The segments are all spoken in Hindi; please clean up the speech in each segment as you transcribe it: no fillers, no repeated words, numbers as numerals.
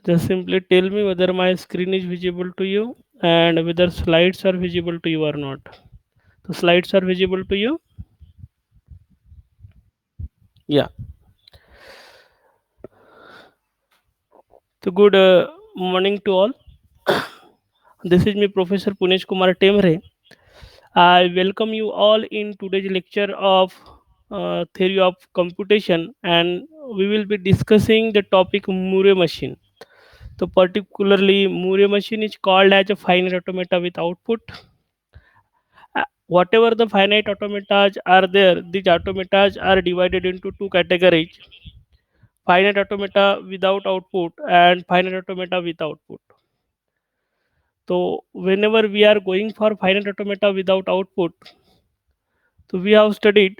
Just simply tell me whether my screen is visible to you and whether slides are visible to you or not. The slides are visible to you? Yeah. So good morning to all. This is me, Professor Punesh Kumar Temre. I welcome you all in today's lecture of theory of computation, and we will be discussing the topic Moore machine. So particularly Moore machine is called as a finite automata with output. Whatever the finite automatas are there, these automatas are divided into two categories: finite automata without output and finite automata with output. So whenever we are going for finite automata without output, so we have studied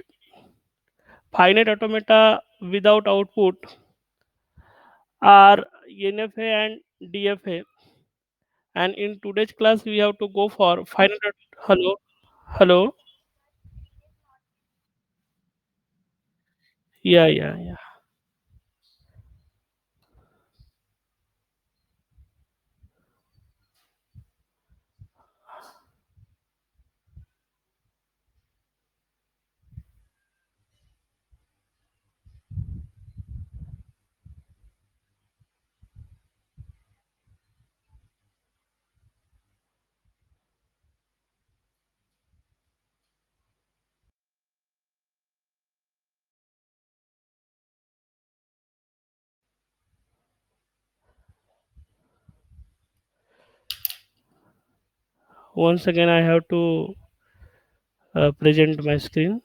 finite automata without output are NFA and DFA, and in today's class we have to go for hello, hello, yeah. Once again I have to present my screen.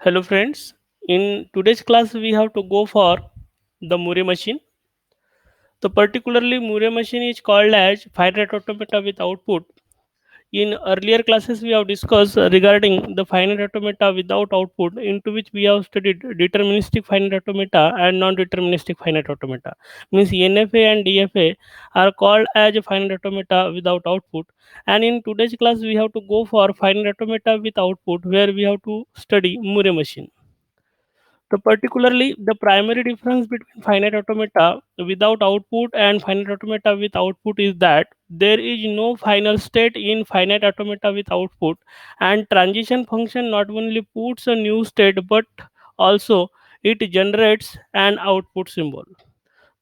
Hello friends, in today's class we have to go for the Moore machine. So particularly Moore machine is called as finite automata with output. In earlier classes, we have discussed regarding the finite automata without output, into which we have studied deterministic finite automata and non-deterministic finite automata. Means NFA and DFA are called as finite automata without output. And in today's class, we have to go for finite automata with output, where we have to study Moore machine. So particularly the primary difference between finite automata without output and finite automata with output is that there is no final state in finite automata with output, and transition function not only puts a new state but also it generates an output symbol.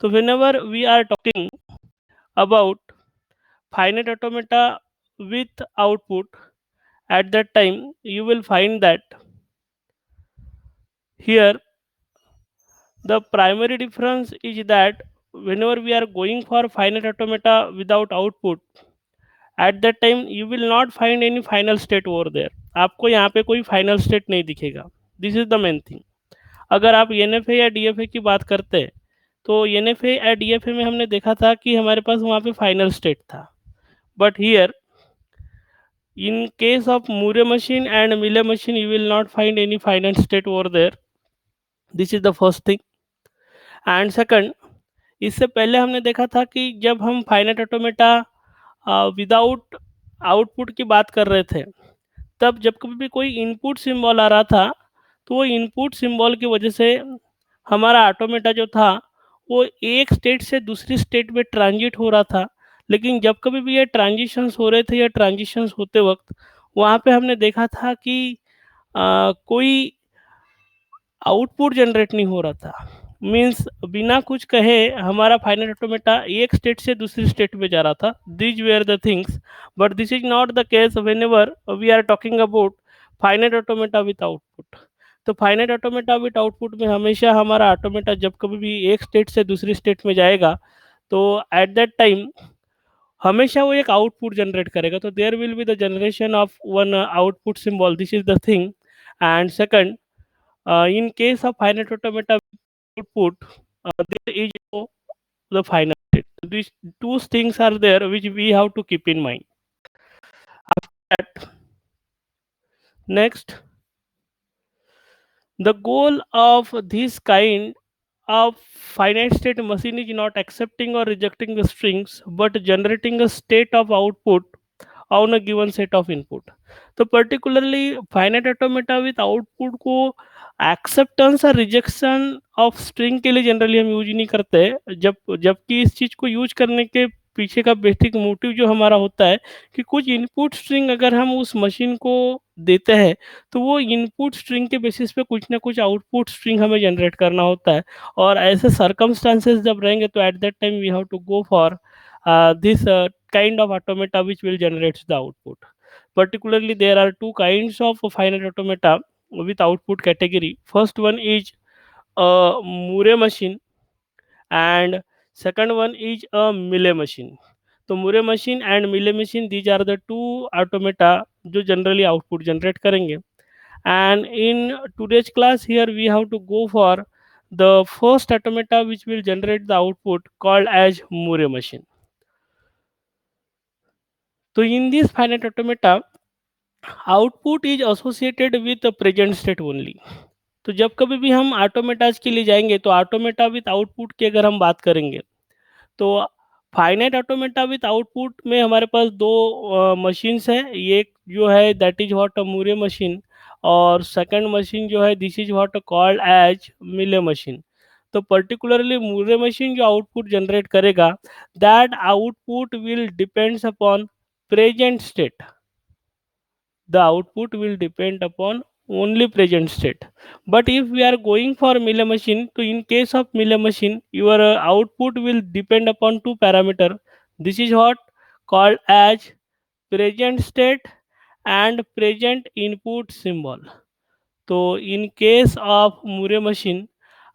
So whenever we are talking about finite automata with output, at that time you will find that here the primary difference is that whenever we are going for finite automata without output, at that time you will not find any final state over there. आपको यहाँ पे कोई final state नहीं दिखेगा. This is the main thing. अगर आप NFA या DFA की बात करते हैं, तो NFA या DFA में हमने देखा था कि हमारे पास वहाँ पे final state था. But here, in case of Moore machine and Miller machine, you will not find any final state over there. This is the first thing. And second, इससे पहले हमने देखा था कि जब हम फाइनाइट ऑटोमेटा विदाउट आउटपुट की बात कर रहे थे, तब जब कभी भी कोई इनपुट सिंबल आ रहा था, तो वो इनपुट सिंबल की वजह से हमारा ऑटोमेटा जो था वो एक स्टेट से दूसरी स्टेट में ट्रांजिट हो रहा था. लेकिन जब कभी भी ये ट्रांजिशंस हो रहे थे या ट्रांजिशंस होते वक्त वहाँ पे हमने देखा था कि कोई आउटपुट जनरेट नहीं हो रहा था. मीन्स बिना कुछ कहे हमारा फाइनाइट ऑटोमेटा एक स्टेट से दूसरी स्टेट में जा रहा था. These were the things, but this is not the case whenever we are talking about finite automata with output. तो फाइनाइट ऑटोमेटा विथ आउटपुट में हमेशा हमारा ऑटोमेटा जब कभी भी एक स्टेट से दूसरी स्टेट में जाएगा, तो एट दैट टाइम हमेशा वो एक आउटपुट जनरेट करेगा. तो there will be the generation of one output symbol. This is the thing. And second, in case of finite automata output, there is no the final state. These two things are there which we have to keep in mind. After that, next, the goal of this kind of finite state machine is not accepting or rejecting the strings, but generating a state of output on a given set of input. तो particularly finite automata with output को एक्सेप्टेंस और रिजेक्शन ऑफ स्ट्रिंग के लिए जनरली हम यूज नहीं करते, जबकि इस चीज़ को यूज करने के पीछे का बेसिक मोटिव जो हमारा होता है कि कुछ इनपुट स्ट्रिंग अगर हम उस मशीन को देते हैं, तो वो इनपुट स्ट्रिंग के बेसिस पे कुछ ना कुछ आउटपुट स्ट्रिंग हमें जनरेट करना होता है. और ऐसे सर्कमस्टांसेस जब रहेंगे तो at that time we have to go for this kind of automata which will generate the output. Particularly, there are two kinds of finite automata with output category. First one is a Murray machine, and second one is a Millet machine. तो Murray machine and Millet machine, these are the two automata जो generally output generate करेंगे. And in today's class here we have to go for the first automata which will generate the output called as Murray machine. So in this finite automata, output is associated with present state only. तो जब कभी भी हम ऑटोमेटाज के लिए जाएंगे तो ऑटोमेटा विथ आउटपुट की अगर हम बात करेंगे, तो फाइनाइट ऑटोमेटा विथ आउटपुट में हमारे पास दो मशीन्स हैं. एक जो है that is what a Moore machine, और सेकंड मशीन जो है this is what called as Mealy machine. तो पर्टिकुलरली मूरे मशीन जो आउटपुट जनरेट करेगा, that output will depends upon present state. The output will depend upon only present state. But if we are going for Miller machine, so in case of Miller machine, your output will depend upon two parameter. This is what called as present state and present input symbol. So in case of Murray machine,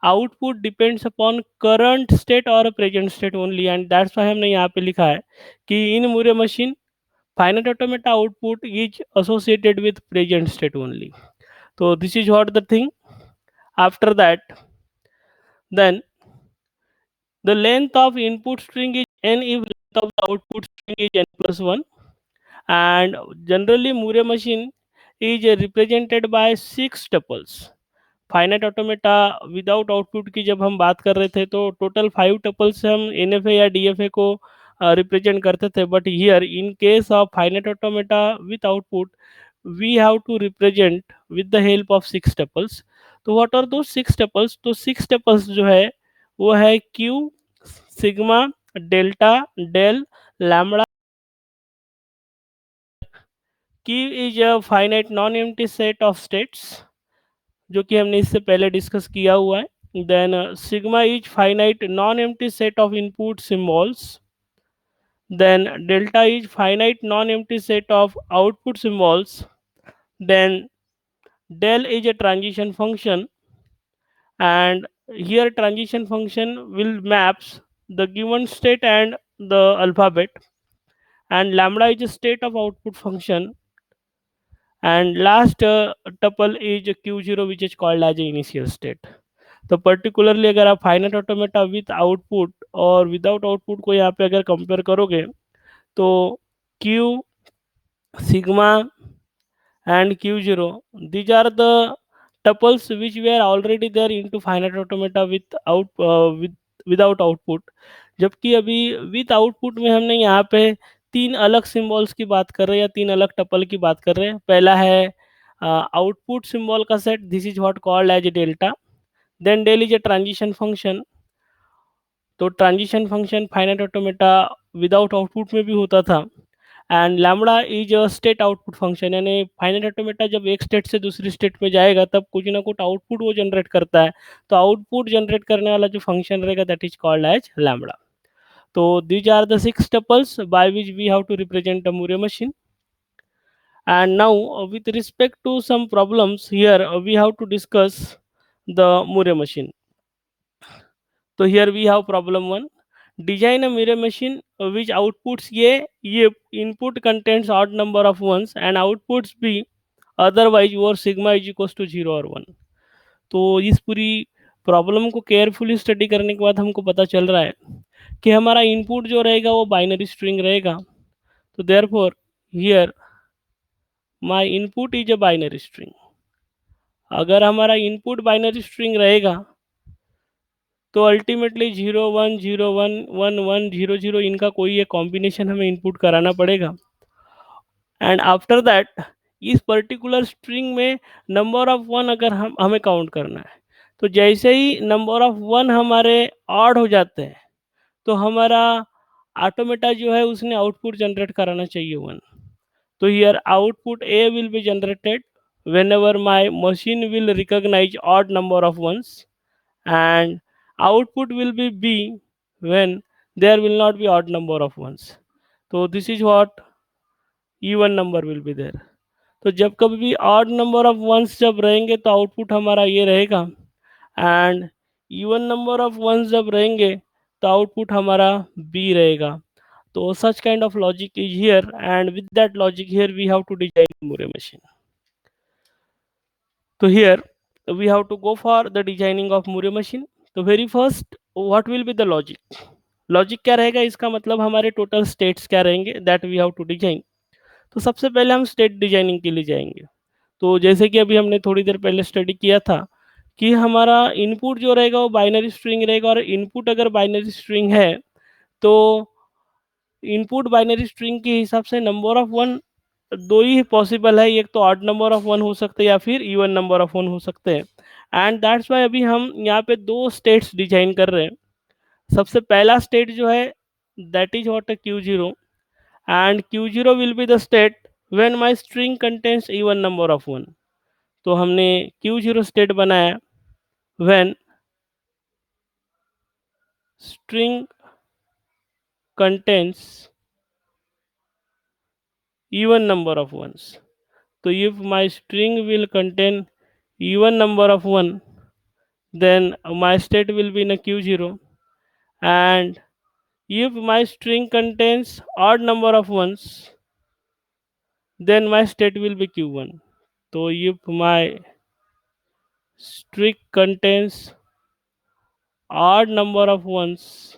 output depends upon current state or present state only, and that's why हमने यहाँ पे लिखा है कि in Murray machine finite automata output is associated with present state only. So this is what the thing. After that, then the length of input string is n if length of the output string is n plus 1. And generally Murray machine is represented by 6 tuples. Finite automata without output की जब हम बात कर रहे थे तो टोटल 5 टपल्स से हम एनएफए या डीएफए को रिप्रेजेंट करते थे. But here in case of finite automata with output we have to represent with the help of 6 tuples. तो व्हाट आर दो 6 टपल्स? तो 6 टपल्स जो है वो है Q, sigma, delta, del, lambda. Q is a finite non empty set of states जो कि हमने इससे पहले डिस्कस किया हुआ है. Then sigma is finite non empty set of input symbols. Then delta is finite non empty set of output symbols. Then del is a transition function, and here transition function will maps the given state and the alphabet. And lambda is a state of output function, and last tuple is q0 which is called as a initial state. तो पर्टिकुलरली अगर आप फाइनाइट ऑटोमेटा विथ आउटपुट और विदाउट आउटपुट को यहाँ पे अगर कंपेयर करोगे, तो Q, sigma and q0, these are the tuples which were already there into finite automata without output. जबकि अभी विथ आउटपुट में हमने यहाँ पे तीन अलग सिंबल्स की बात कर रहे हैं या तीन अलग टपल की बात कर रहे हैं. पहला है आउटपुट सिंबल का set, this is what called as delta. Then del is a transition function. तो transition function finite automata without output में भी होता था. And lambda is a state output function, यानी फाइनाइट ऑटोमेटा जब एक स्टेट से दूसरी स्टेट में जाएगा तब कुछ ना कुछ आउटपुट वो जनरेट करता है, तो आउटपुट जनरेट करने वाला जो फंक्शन रहेगा that is called as lambda. So these are the six tuples by which we have to represent a Moore machine. And now with respect to some problems here, we have to discuss the Moore machine. So here we have problem 1. Design a Moore machine which outputs A if input contains odd number of ones and outputs B otherwise your sigma is equals to 0 or 1. तो इस पूरी प्रॉब्लम को केयरफुली स्टडी करने के बाद हमको पता चल रहा है कि हमारा इनपुट जो रहेगा वो बाइनरी स्ट्रिंग रहेगा. तो therefore here my input is a binary string. अगर हमारा इनपुट बाइनरी स्ट्रिंग रहेगा तो अल्टीमेटली 0 1 0 1 1 1 0 0 इनका कोई एक कॉम्बिनेशन हमें इनपुट कराना पड़ेगा. एंड आफ्टर दैट इस पर्टिकुलर स्ट्रिंग में नंबर ऑफ वन अगर हमें काउंट करना है, तो जैसे ही नंबर ऑफ वन हमारे ऑड हो जाते हैं तो हमारा ऑटोमेटा जो है उसने आउटपुट जनरेट कराना चाहिए 1. So here output A will be generated whenever my machine will recognize odd number of ones, and output will be B when there will not be odd number of ones. So this is what even number will be there. तो जब कभी भी odd number of ones जब रहेंगे तो आउटपुट हमारा ये रहेगा, and even number of ones जब रहेंगे तो आउटपुट हमारा B रहेगा. So such kind of logic is here, and with that logic here we have to design Moore machine. So here we have to go for the designing of Moore machine. So very first what will be the logic? Logic क्या रहेगा, इसका मतलब हमारे टोटल स्टेट्स क्या रहेंगे that we have to design. तो सबसे पहले हम स्टेट डिजाइनिंग के लिए जाएंगे. तो जैसे कि अभी हमने थोड़ी देर पहले स्टडी किया था कि हमारा इनपुट जो रहेगा वो बाइनरी स्ट्रिंग रहेगा, और इनपुट अगर बाइनरी स्ट्रिंग है तो इनपुट बाइनरी स्ट्रिंग के हिसाब से नंबर ऑफ वन दो ही पॉसिबल है, एक तो ऑड नंबर ऑफ वन हो सकते हैं या फिर इवन नंबर ऑफ वन हो सकते हैं. एंड दैट्स वाई अभी हम यहाँ पे दो स्टेट्स डिजाइन कर रहे हैं. सबसे पहला स्टेट जो है that is what Q0, and Q0 will be the state when my string contains even number of one. तो हमने Q0 स्टेट बनाया when string contains even number of ones. So if my string will contain even number of 1, then my state will be in a Q0, and if my string contains odd number of ones, then my state will be Q1. So if my string contains odd number of ones,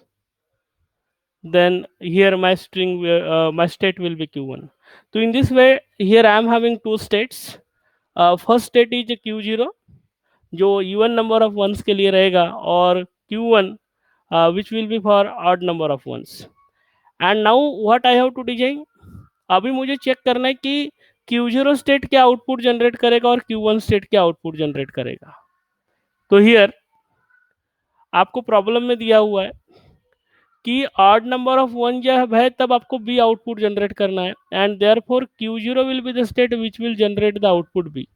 then here my my state will be Q1. So in this way here I am having two states. First state is Q0 जो इवन नंबर ऑफ वंस के लिए रहेगा, और Q1 which will be for odd number of ones. And now what I have to design, अभी मुझे चेक करना है कि Q0 स्टेट क्या आउटपुट जनरेट करेगा और Q1 स्टेट क्या आउटपुट जनरेट करेगा. तो हियर आपको प्रॉब्लम में दिया हुआ है कि ऑड नंबर ऑफ वन जब है तब आपको बी आउटपुट जनरेट करना है, and therefore Q0 will be the state which will generate the output B,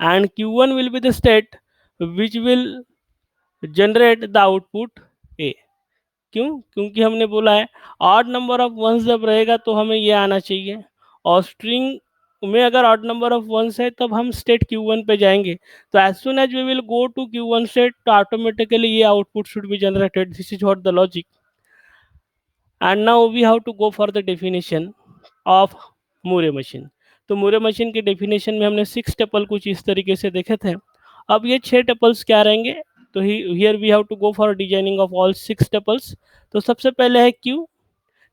and Q1 will be the state which will generate the output A. क्यों? क्योंकि हमने बोला है ऑड नंबर ऑफ वंस जब रहेगा तो हमें ये आना चाहिए, और स्ट्रिंग में अगर ऑड नंबर ऑफ वंस है तब हम स्टेट Q1 पे जाएंगे. तो as soon as we will go to Q1 state तो ऑटोमेटिकली ये output should be generated. This is what the logic. And now we have to go for the definition of Moore machine. तो मूरे मशीन के डेफिनेशन में हमने 6 टपल कुछ इस तरीके से देखे थे. अब ये 6 टपल्स क्या रहेंगे, तो here we have to go for designing of all 6 tuples. तो सबसे पहले है क्यू.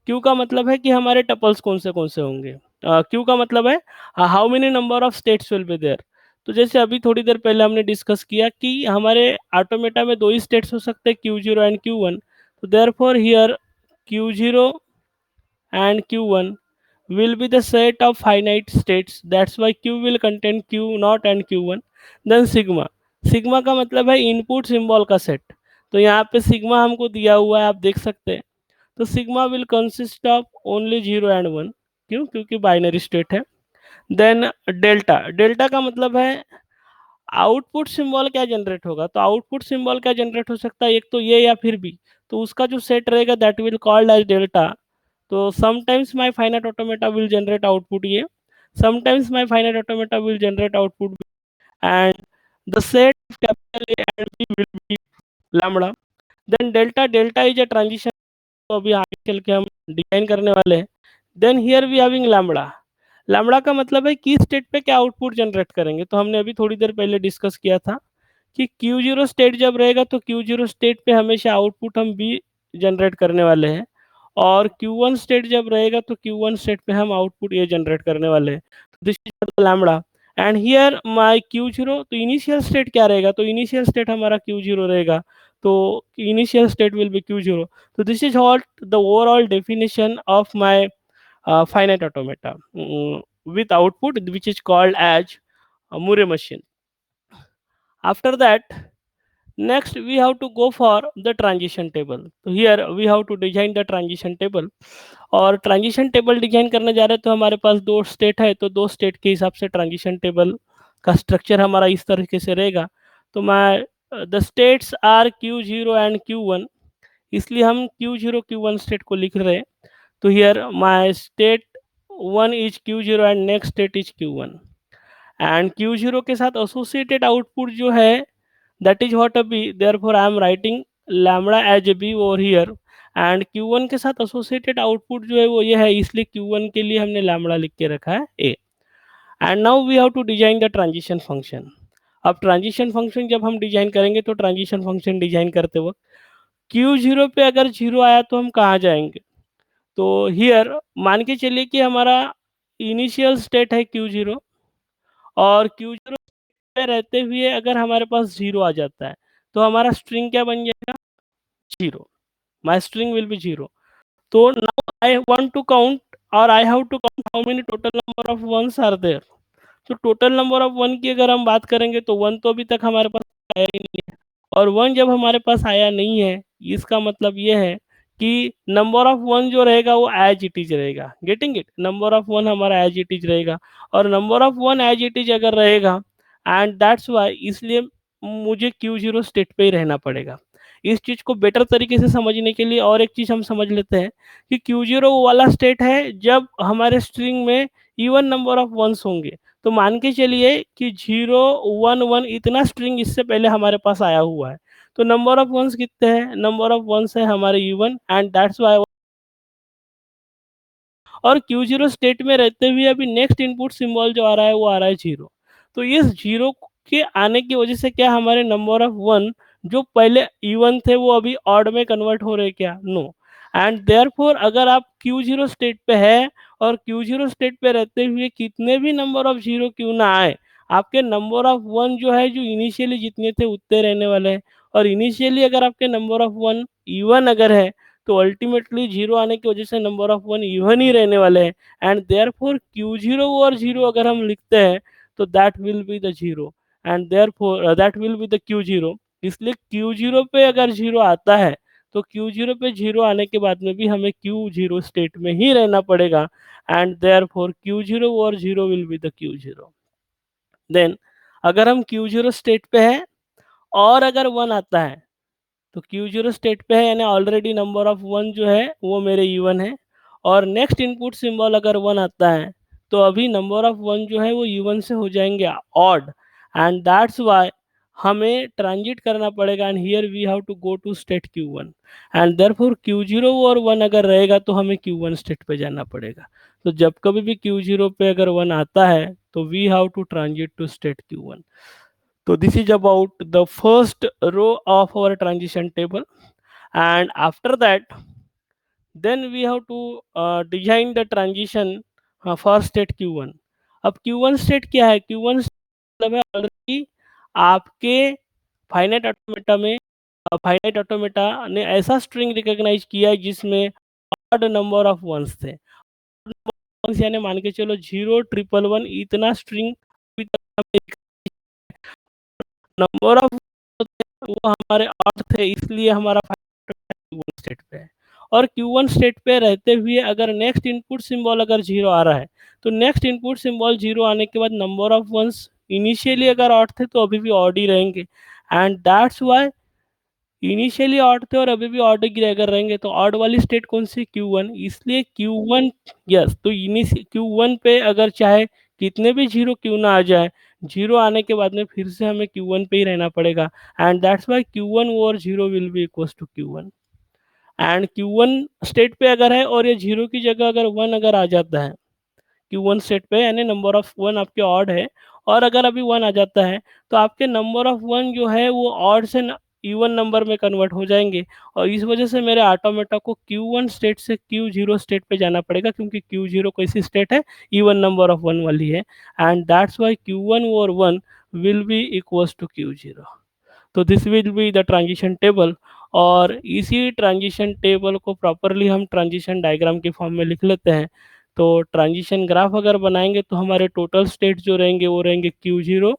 क्यू का मतलब है कि हमारे टपल्स कौन से होंगे. क्यू का मतलब है how many number of states will be there. तो जैसे अभी थोड़ी देर पहले हमने डिस्कस किया कि हमारे ऑटोमेटा में दो ही स्टेट्स हो सकते हैं Q0 एंड Q1. तो therefore here Q0 and Q1 will be the set of finite states. That's why Q will contain Q0 and Q1. Then sigma. Sigma का मतलब है इनपुट सिंबल का सेट. तो यहाँ पे सिग्मा हमको दिया हुआ है, आप देख सकते हैं. तो sigma will consist of only 0 and 1. क्यों? क्योंकि बाइनरी स्टेट है। देन डेल्टा, डेल्टा का मतलब है आउटपुट सिंबल क्या जनरेट होगा। तो आउटपुट सिंबल क्या जनरेट हो सकता है, एक तो ये या फिर बी। तो उसका जो सेट रहेगा that will called as delta. तो sometimes my finite automata will generate output ये, sometimes my finite automata will generate output and the set of capital A and B will be lambda. Then delta, delta is a transition, तो अभी आगे चल के हम डिजाइन करने वाले हैं। Then here we having lambda. Lambda का मतलब है की स्टेट पे क्या आउटपुट जनरेट करेंगे। तो हमने अभी थोड़ी देर पहले डिस्कस किया था कि Q0 स्टेट जब रहेगा तो Q0 स्टेट पे हमेशा आउटपुट हम B जनरेट करने वाले हैं, और Q1 स्टेट जब रहेगा तो Q1 स्टेट पे हम आउटपुट A जनरेट करने वाले हैं। This is lambda and here my Q0। तो इनिशियल स्टेट क्या रहेगा, तो इनिशियल स्टेट हमारा Q0 रहेगा, तो initial state will B Q0। तो this is what the overall definition of my finite automata with output which is called as a Murray machine. After that, next we have to go for the transition table. So here we have to design the transition table, और ट्रांजिशन टेबल डिजाइन करने जा रहे हैं तो हमारे पास दो स्टेट है, तो दो स्टेट के हिसाब से ट्रांजिशन टेबल का स्ट्रक्चर हमारा इस तरीके से रहेगा। तो मैं the states are Q0 and Q1, इसलिए हम Q0 Q1 स्टेट को लिख रहे हैं। तो here my state 1 is Q0 and next state is Q1, and Q0 के साथ एसोसिएटेड आउटपुट जो है that is what a B, therefore I am writing lambda as A B over here. And Q1 के साथ एसोसिएटेड आउटपुट जो है वो ये है, इसलिए Q1 के लिए हमने लैम्बडा लिख के रखा है A. And now we have to design the transition function. अब ट्रांजिशन फंक्शन जब हम डिजाइन करेंगे तो ट्रांजिशन फंक्शन डिजाइन करते वक्त Q0 पे अगर जीरो आया तो हम कहाँ जाएंगे। तो हियर मान के चलिए कि हमारा इनिशियल स्टेट है Q0, और Q0 पे रहते हुए अगर हमारे पास जीरो आ जाता है तो हमारा स्ट्रिंग क्या बन जाएगा, zero. My string will be zero. तो now I want to count, और I have to count how many total number of ones are there. तो टोटल नंबर ऑफ वन की अगर हम बात करेंगे तो वन तो अभी तक हमारे पास आया ही नहीं है, और वन जब हमारे पास आया नहीं है इसका मतलब ये है कि नंबर ऑफ वन जो रहेगा वो एज इट इज रहेगा। Getting it, number of one हमारा एज इट इज रहेगा, और number of one as it is अगर रहेगा एंड दैट्स वाई, इसलिए मुझे Q0 स्टेट पे ही रहना पड़ेगा। इस चीज़ को बेटर तरीके से समझने के लिए और एक चीज़ हम समझ लेते हैं कि Q0 वाला स्टेट है जब हमारे स्ट्रिंग में इवन नंबर ऑफ वंस होंगे। तो मान के चलिए कि 0 1 1 इतना स्ट्रिंग इससे पहले हमारे पास आया हुआ है, तो नंबर ऑफ वंस कितने हैं, नंबर ऑफ वंस है हमारे इवन, एंड दैट्स वाई। और Q0 स्टेट में रहते हुए अभी नेक्स्ट इनपुट सिंबल जो आ रहा है वो आ रहा है जीरो। तो इस जीरो के आने की वजह से क्या हमारे नंबर ऑफ वन जो पहले इवन थे वो अभी ऑड में कन्वर्ट हो रहे, क्या, नो। एंड देयरफॉर अगर आप Q0 स्टेट पे है और Q0 स्टेट पे रहते हुए कितने भी नंबर ऑफ जीरो क्यों ना आए, आपके नंबर ऑफ वन जो है जो इनिशियली जितने थे उतने रहने वाले हैं। और इनिशियली अगर आपके नंबर ऑफ वन इवन अगर है तो अल्टीमेटली जीरो आने की वजह से number of one even he रहने वाले हैं, एंड देयरफॉर Q0 और जीरो अगर हम लिखते हैं तो that will be the zero, and therefore that will be the Q0। इसलिए Q0 पे अगर जीरो आता है तो Q0 पे जीरो आने के बाद में भी हमें Q0 स्टेट में ही रहना पड़ेगा, एंड देयरफॉर Q0 और zero will be the Q0। Then अगर हम Q0 स्टेट पे है और अगर वन आता है तो Q0 स्टेट पे है, यानी ऑलरेडी नंबर ऑफ वन जो है वो मेरे इवन है, और नेक्स्ट इनपुट सिंबल अगर वन आता है तो अभी नंबर ऑफ वन जो है वो इवन से हो जाएंगे ऑड, एंड दैट्स वाई हमें ट्रांजिट करना पड़ेगा, and here we have to go to state Q1, and therefore Q0 और वन अगर रहेगा तो हमें Q1 स्टेट पे जाना पड़ेगा। तो जब कभी भी Q0 पे अगर वन आता है तो we have to transit to state Q1। So this is about the first row of our transition table, and after that then we have to design the transition for state Q1। अब Q1 state क्या है, Q1 मतलब है ऑलरेडी आपके फाइनाइट ऑटोमेटा में, फाइनाइट ऑटोमेटा ने ऐसा स्ट्रिंग रिकॉग्नाइज किया है जिसमें ऑड नंबर ऑफ वंस थे। वंस यानी मान के चलो 0 1 1 1 इतना स्ट्रिंग नंबर ऑफ वो हमारे ऑड थे, इसलिए हमारा वन स्टेट पे है। और Q1 स्टेट पे रहते हुए अगर नेक्स्ट इनपुट सिंबल अगर 0 आ रहा है, तो नेक्स्ट इनपुट सिंबल 0 आने के बाद नंबर ऑफ वंस इनिशियली अगर ऑड थे तो अभी भी ऑड ही रहेंगे, and that's why initially odd थे और अभी भी ऑड ही अगर रहेंगे तो ऑड वाली स्टेट कौन सी, Q1, इसलिए Q1, यस, तो Q1 पे अगर चाहे कितने भी जीरो क्यों ना आ जाए, जीरो आने के बाद में फिर से हमें Q1 पे ही रहना पड़ेगा, एंड दैट्स व्हाई Q1 और zero will be equals to Q1, and Q1 state पे अगर है और ये जीरो की जगह अगर वन अगर आ जाता है Q1 सेट पे, यानी नंबर ऑफ वन आपके ऑड है और अगर अभी वन आ जाता है तो आपके नंबर ऑफ वन जो है वो ऑड से इवन नंबर में कन्वर्ट हो जाएंगे, और इस वजह से मेरे ऑटोमेटा को Q1 स्टेट से Q0 स्टेट पे जाना पड़ेगा, क्योंकि Q0 कैसी स्टेट है, इवन नंबर ऑफ वन वाली है, एंड दैट्स वाई Q1 और one will be equals to Q0। तो this will be the transition table, और इसी ट्रांजिशन टेबल को प्रॉपरली हम ट्रांजिशन डायग्राम के फॉर्म में लिख लेते हैं। तो ट्रांजिशन ग्राफ अगर बनाएंगे तो हमारे टोटल स्टेट जो रहेंगे वो रहेंगे Q0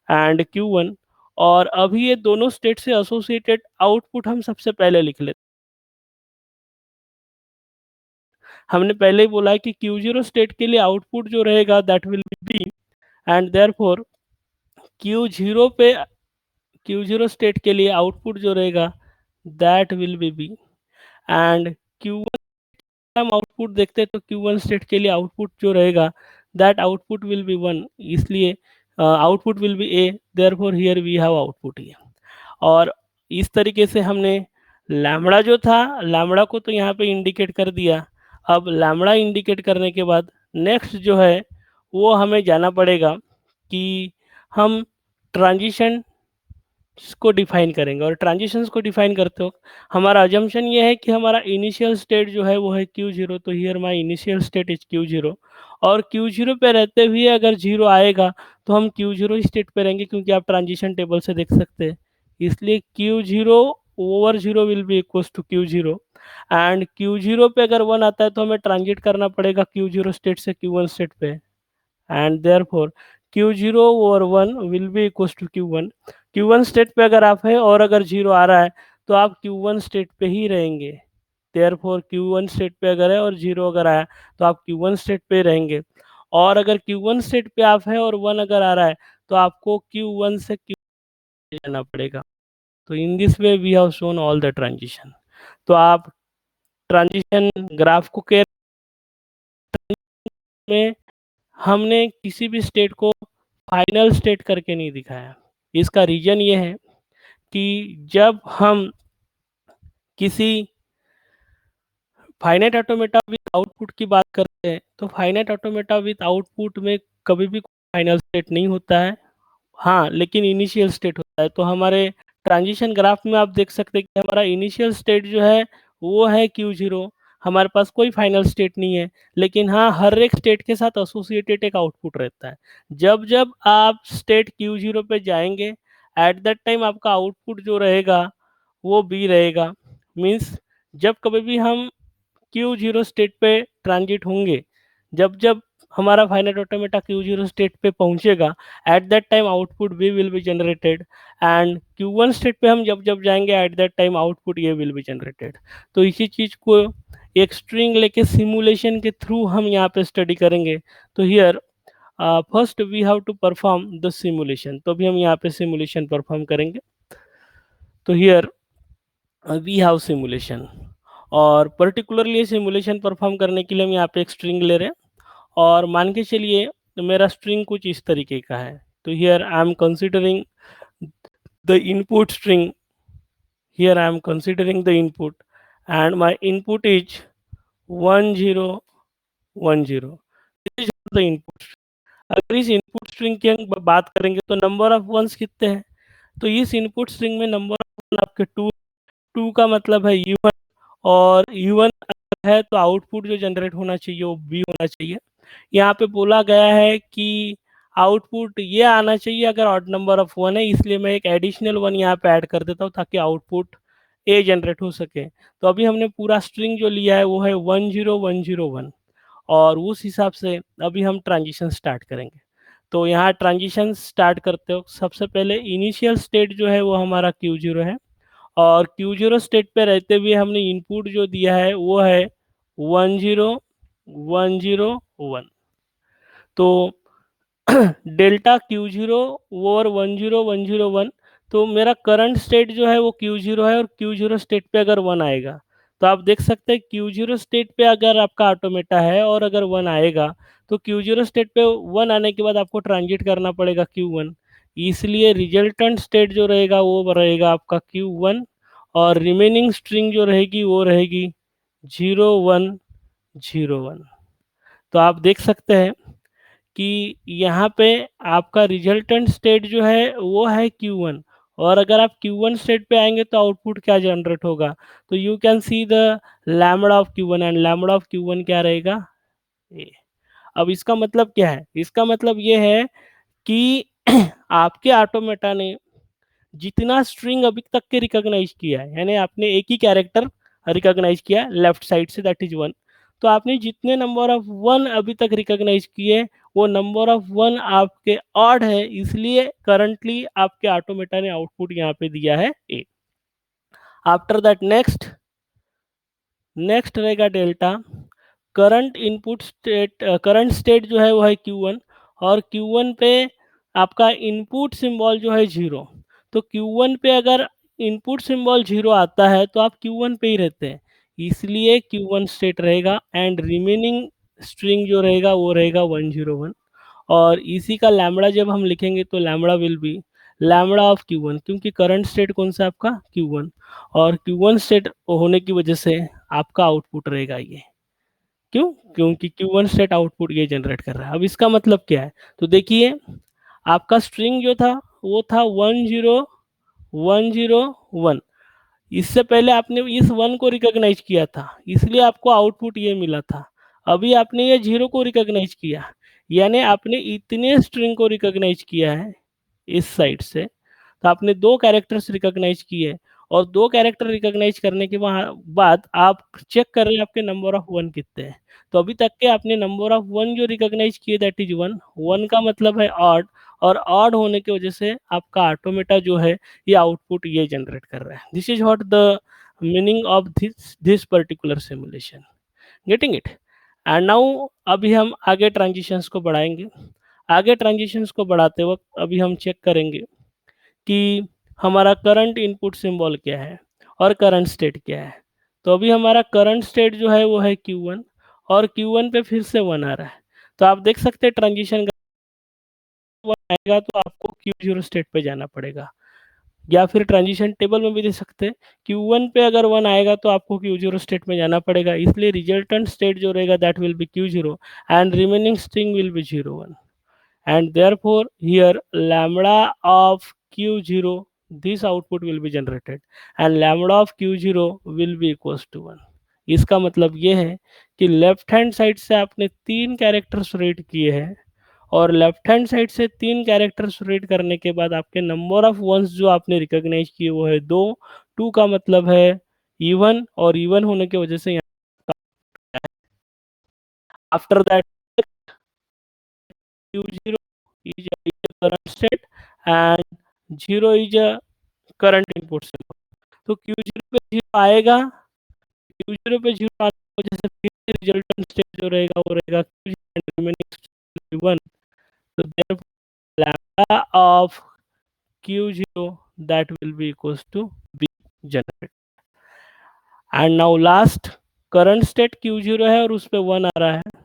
एंड Q1, और अभी ये दोनों स्टेट से एसोसिएटेड आउटपुट हम सबसे पहले लिख लेते हैं। हमने पहले ही बोला है कि Q0 स्टेट के लिए आउटपुट जो रहेगा that will be B, and therefore Q0 पे Q0 स्टेट के लिए आउटपुट जो रहेगा that will be B, and Q1 हम आउटपुट देखते हैं तो Q1 स्टेट के लिए आउटपुट जो रहेगा that output will be one, इसलिए output will be A, therefore here we have output A. और इस तरीके से हमने लैम्बडा जो था, लैम्बडा को तो यहाँ पे इंडिकेट कर दिया। अब लैम्बडा इंडिकेट करने के बाद नेक्स्ट जो है वो हमें जाना पड़ेगा कि हम ट्रांजिशन को डिफाइन करेंगे, और ट्रांजिशंस को डिफाइन करते वक्त हमारा अजम्पशन ये है कि हमारा इनिशियल स्टेट जो है वो है Q0, तो here my initial state is Q0, और Q0 पे रहते हुए अगर जीरो आएगा तो हम Q0 स्टेट पे रहेंगे, क्योंकि आप ट्रांजिशन टेबल से देख सकते हैं, इसलिए Q0 over zero will be equals to Q0, and Q0 पे अगर वन आता है तो हमें ट्रांजिट करना पड़ेगा Q0 स्टेट से Q1 स्टेट पे, and therefore Q0 over one will be equals to Q1। Q1 state पे अगर आप है और अगर जीरो आ रहा है तो आप Q1 स्टेट पे ही रहेंगे, देयरफॉर Q1 स्टेट पे अगर है और जीरो अगर आया तो आप Q1 स्टेट पे रहेंगे, और अगर Q1 स्टेट पे आप है और वन अगर आ रहा है तो आपको Q1 से Q जाना पड़ेगा। तो in this way we have shown all the transition. तो आप ट्रांजिशन ग्राफ को केयर में हमने किसी भी स्टेट को फाइनल स्टेट करके नहीं दिखाया। इसका रीजन ये है कि जब हम किसी फाइनाइट ऑटोमेटा विद आउटपुट की बात करते हैं तो फाइनाइट ऑटोमेटा विद आउटपुट में कभी भी फाइनल स्टेट नहीं होता है, हाँ, लेकिन इनिशियल स्टेट होता है। तो हमारे ट्रांजिशन ग्राफ में आप देख सकते हैं कि हमारा इनिशियल स्टेट जो है वो है Q0, हमारे पास कोई फाइनल स्टेट नहीं है, लेकिन हाँ, हर एक स्टेट के साथ एसोसिएटेड एक आउटपुट रहता है। जब जब आप स्टेट Q0 पे जाएंगे एट दैट टाइम आपका आउटपुट जो रहेगा वो बी रहेगा, मीन्स जब कभी भी हम Q0 स्टेट पे ट्रांजिट होंगे, जब जब हमारा फाइनाइट ऑटोमेटा Q0 स्टेट पे पहुंचेगा, eight that time output B will be generated, and Q1 state पे हम जब जब जाएंगे eight that time output A will be generated. तो इसी चीज़ को एक स्ट्रिंग लेके सिमुलेशन के थ्रू हम यहाँ पे स्टडी करेंगे। तो here first we have to perform the simulation, तो अभी हम यहाँ पे सिमुलेशन परफॉर्म करेंगे। तो हियर वी हैव सिमुलेशन, और पर्टिकुलरली सिमुलेशन परफॉर्म करने के लिए हम यहाँ पे एक स्ट्रिंग ले रहे हैं, और मान के चलिए मेरा स्ट्रिंग कुछ इस तरीके का है। तो here I am considering the input string, here I am considering the input, and my input is 1010, this is the input. अगर इस इनपुट स्ट्रिंग की हम बात करेंगे तो नंबर ऑफ वंस कितने हैं, तो इस इनपुट स्ट्रिंग में नंबर ऑफ वन आपके टू, टू का मतलब है U1, और U1 है तो आउटपुट जो जनरेट होना चाहिए वो B होना चाहिए। यहाँ पे बोला गया है कि आउटपुट ये आना चाहिए अगर ऑड नंबर ऑफ वन है, इसलिए मैं एक एडिशनल वन यहाँ पे ऐड कर देता हूँ ताकि आउटपुट ए जनरेट हो सके। तो अभी हमने पूरा स्ट्रिंग जो लिया है वो है 10101, और उस हिसाब से अभी हम ट्रांजिशन स्टार्ट करेंगे। तो यहाँ ट्रांजिशन स्टार्ट करते हो सबसे पहले इनिशियल स्टेट जो है वो हमारा Q0 है, और Q0 स्टेट पे रहते हुए हमने इनपुट जो दिया है वो है 1 0 1 0 1। तो डेल्टा Q0 ओवर 1 0 1 0 1, तो मेरा करंट स्टेट जो है वो Q0 है और Q0 स्टेट पे अगर 1 आएगा तो आप देख सकते हैं Q0 स्टेट पे अगर आपका ऑटोमेटा है और अगर 1 आएगा तो Q0 स्टेट पे 1 आने के बाद आपको ट्रांजिट करना पड़ेगा Q1, इसलिए रिजल्टेंट स्टेट जो रहेगा वो रहेगा आपका Q1 और रिमेनिंग स्ट्रिंग जो रहेगी वो रहेगी 0 1 0 1। तो आप देख सकते हैं कि यहाँ पे आपका रिजल्टेंट स्टेट जो है वो है Q1, और अगर आप Q1 स्टेट पे आएंगे तो आउटपुट क्या जनरेट होगा, तो you can see the lambda of Q1 and lambda of Q1 क्या रहेगा ए। अब इसका मतलब क्या है, इसका मतलब ये है कि आपके ऑटोमेटा ने जितना स्ट्रिंग अभी तक के रिकॉग्नाइज किया है, यानी आपने एक ही कैरेक्टर रिकॉग्नाइज किया लेफ्ट साइड से, दैट इज 1, तो आपने जितने नंबर ऑफ 1 अभी तक रिकॉग्नाइज किए वो नंबर ऑफ 1 आपके ऑड है, इसलिए करंटली आपके ऑटोमेटा ने आउटपुट यहाँ पे दिया है ए। आफ्टर दैट नेक्स्ट नेक्स्ट रहेगा delta current input state, current state जो है वो है Q1 और Q1 पे आपका इनपुट सिंबल जो है 0, तो Q1 पे अगर इनपुट सिंबल 0 आता है तो आप Q1 पे ही रहते हैं, इसलिए Q1 स्टेट रहेगा एंड रिमेनिंग स्ट्रिंग जो रहेगा वो रहेगा 101, और इसी का लैम्बडा जब हम लिखेंगे तो lambda will be lambda of Q1, क्योंकि करंट स्टेट कौन सा आपका Q1, और Q1 स्टेट होने की वजह से आपका आउटपुट रहेगा ये, क्यों, क्योंकि Q1 स्टेट आउटपुट ये जनरेट कर रहा है। अब इसका मतलब क्या है, तो देखिए आपका स्ट्रिंग जो था वो था 1 0 1 0 1, इससे पहले आपने इस 1 को रिकॉग्नाइज किया था इसलिए आपको आउटपुट ये मिला था, अभी आपने ये 0 को रिकॉग्नाइज किया, यानी आपने इतने स्ट्रिंग को रिकॉग्नाइज किया है इस साइड से, तो आपने दो कैरेक्टर्स रिकॉग्नाइज किए, और दो कैरेक्टर रिकॉग्नाइज करने के बाद आप चेक कर रहे हैं आपके नंबर ऑफ 1 कितने हैं, तो अभी तक के आपने नंबर ऑफ 1 जो रिकॉग्नाइज किए दैट इज 1, 1 का मतलब है ऑड, और ऑड होने की वजह से आपका ऑटोमेटा जो है ये आउटपुट ये जनरेट कर रहा है। This is what the meaning of this particular simulation, getting it. And now अभी हम आगे ट्रांजिशंस को बढ़ाएंगे, आगे ट्रांजिशंस को बढ़ाते वक्त अभी हम चेक करेंगे कि हमारा करंट इनपुट सिंबल क्या है और करंट स्टेट क्या है। तो अभी हमारा करंट स्टेट जो है वो है Q1 और Q1 पे फिर से 1 आ रहा है, तो आप देख सकते हैं ट्रांजिशन 1 आएगा तो आपको Q0 स्टेट पे जाना पड़ेगा, या फिर ट्रांजिशन टेबल में भी देख सकते हैं Q1 पे अगर 1 आएगा तो आपको Q0 स्टेट में जाना पड़ेगा, इसलिए रिजल्टेंट स्टेट जो रहेगा that will B Q0 and remaining string will be 0 1, and therefore here lambda of Q0 this output will be generated and lambda of Q0 will be equals to 1। इसका मतलब ये है कि लेफ्ट हैंड साइड से आपने तीन कैरेक्टर्स रीड किए हैं, और लेफ्ट हैंड साइड से तीन कैरेक्टर्स रीड करने के बाद आपके नंबर ऑफ वंस जो आपने रिकॉग्नाइज किए वो है दो, टू का मतलब है इवन, और इवन होने की वजह से after that Q0 is a current state and 0 is a current input symbol। तो Q0 पे 0 आएगा, Q0 पे 0 आने की वजह से फिर रिजल्टेंट स्टेट जो रहेगा वो रहेगा Q0 and remaining 1, so therefore lambda of Q0 that will be equals to B generated। and now last current state Q0 है और उस पे 1 आ रहा है,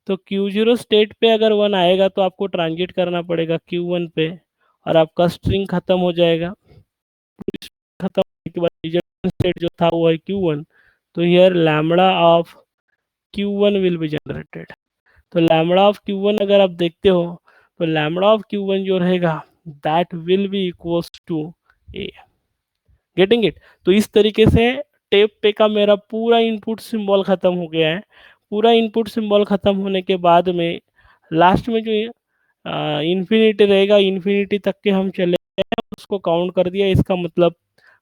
तो Q0 स्टेट पे अगर 1 आएगा तो आपको ट्रांजिट करना पड़ेगा Q1 पे और आपका स्ट्रिंग खत्म हो जाएगा, खत्म होने के बाद रिजल्ट स्टेट जो था वो है Q1, तो here lambda of Q1 will be generated. तो लैम्बडा ऑफ Q1 अगर आप देखते हो तो लैम्बडा ऑफ Q1 जो रहेगा that will be equals to A, getting it. तो इस तरीके से टेप पे का मेरा पूरा इनपुट सिंबल खत्म हो गया है, पूरा इनपुट सिंबल खत्म होने के बाद में लास्ट में जो इन्फिनिटी रहेगा, इन्फिनिटी तक के हम चले गए उसको काउंट कर दिया, इसका मतलब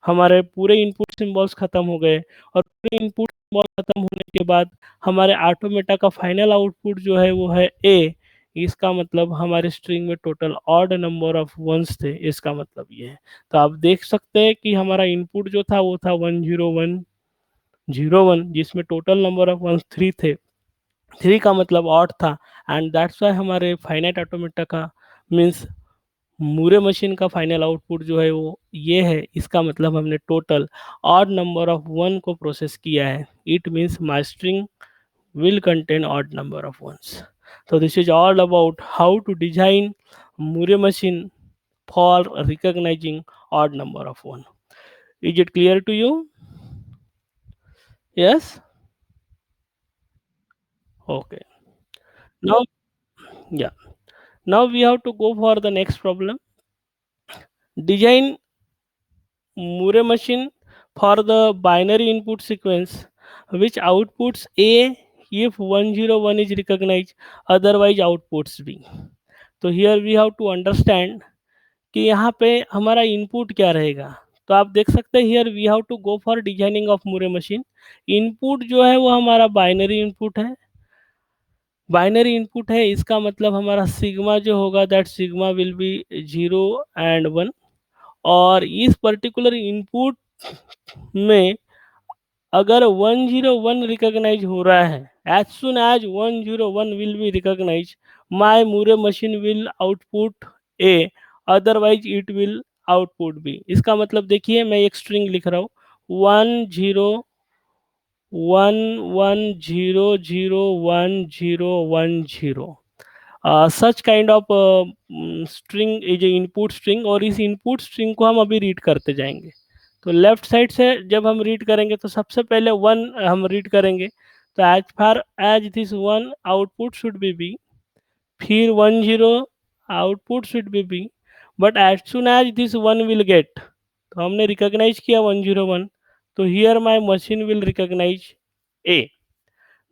हमारे पूरे इनपुट सिंबल्स खत्म हो गए, और पूरे इनपुट सिंबल खत्म होने के बाद हमारे ऑटोमेटा का फाइनल आउटपुट जो है वो है ए, इसका मतलब हमारे स्ट्रिंग में total odd number of ones थे, इसका मतलब ये है। तो आप देख सकते हैं कि हमारा इनपुट जो था वो था 10101, जिसमें टोटल नंबर ऑफ वंस 3 थे। 3 का मतलब ऑड था, एंड दैट्स वाई हमारे फाइनाइट ऑटोमेटा का मीन्स मूरे मशीन का फाइनल आउटपुट जो है वो ये है। इसका मतलब हमने टोटल ऑड नंबर ऑफ 1 को प्रोसेस किया है। It means my string will contain odd number of ones. So this is all about how to design Murray machine for recognizing odd number of one. Is it clear to you? Yes. Okay. Now, yeah. Now we have to go for the next problem. Design Murray machine for the binary input sequence which outputs A if 101 is recognized, otherwise outputs B. So here we have to understand कि यहाँ पे हमारा इनपुट क्या रहेगा। तो आप देख सकते हैं here we have to go for designing of Moore machine. Input जो है वो हमारा बाइनरी इनपुट है। बाइनरी इनपुट है, इसका मतलब हमारा सिग्मा जो होगा that sigma will be 0 and 1। और इस पर्टिकुलर इनपुट में अगर 101 रिकॉग्नाइज हो रहा है, as soon as 101 will be recognise, my Moore machine will output A, otherwise it will output B. इसका मतलब देखिए मैं एक स्ट्रिंग लिख रहा हूँ 1011001010। सच kind of string is a input string, और इस इनपुट स्ट्रिंग को हम अभी रीड करते जाएंगे। तो लेफ्ट साइड से जब हम रीड करेंगे तो सबसे पहले 1 हम रीड करेंगे। तो as far as this 1 output should be B, फिर 10 output should be B, but as soon as this 1 will get, तो हमने रिकॉग्नाइज किया 101, तो here my machine will recognise A.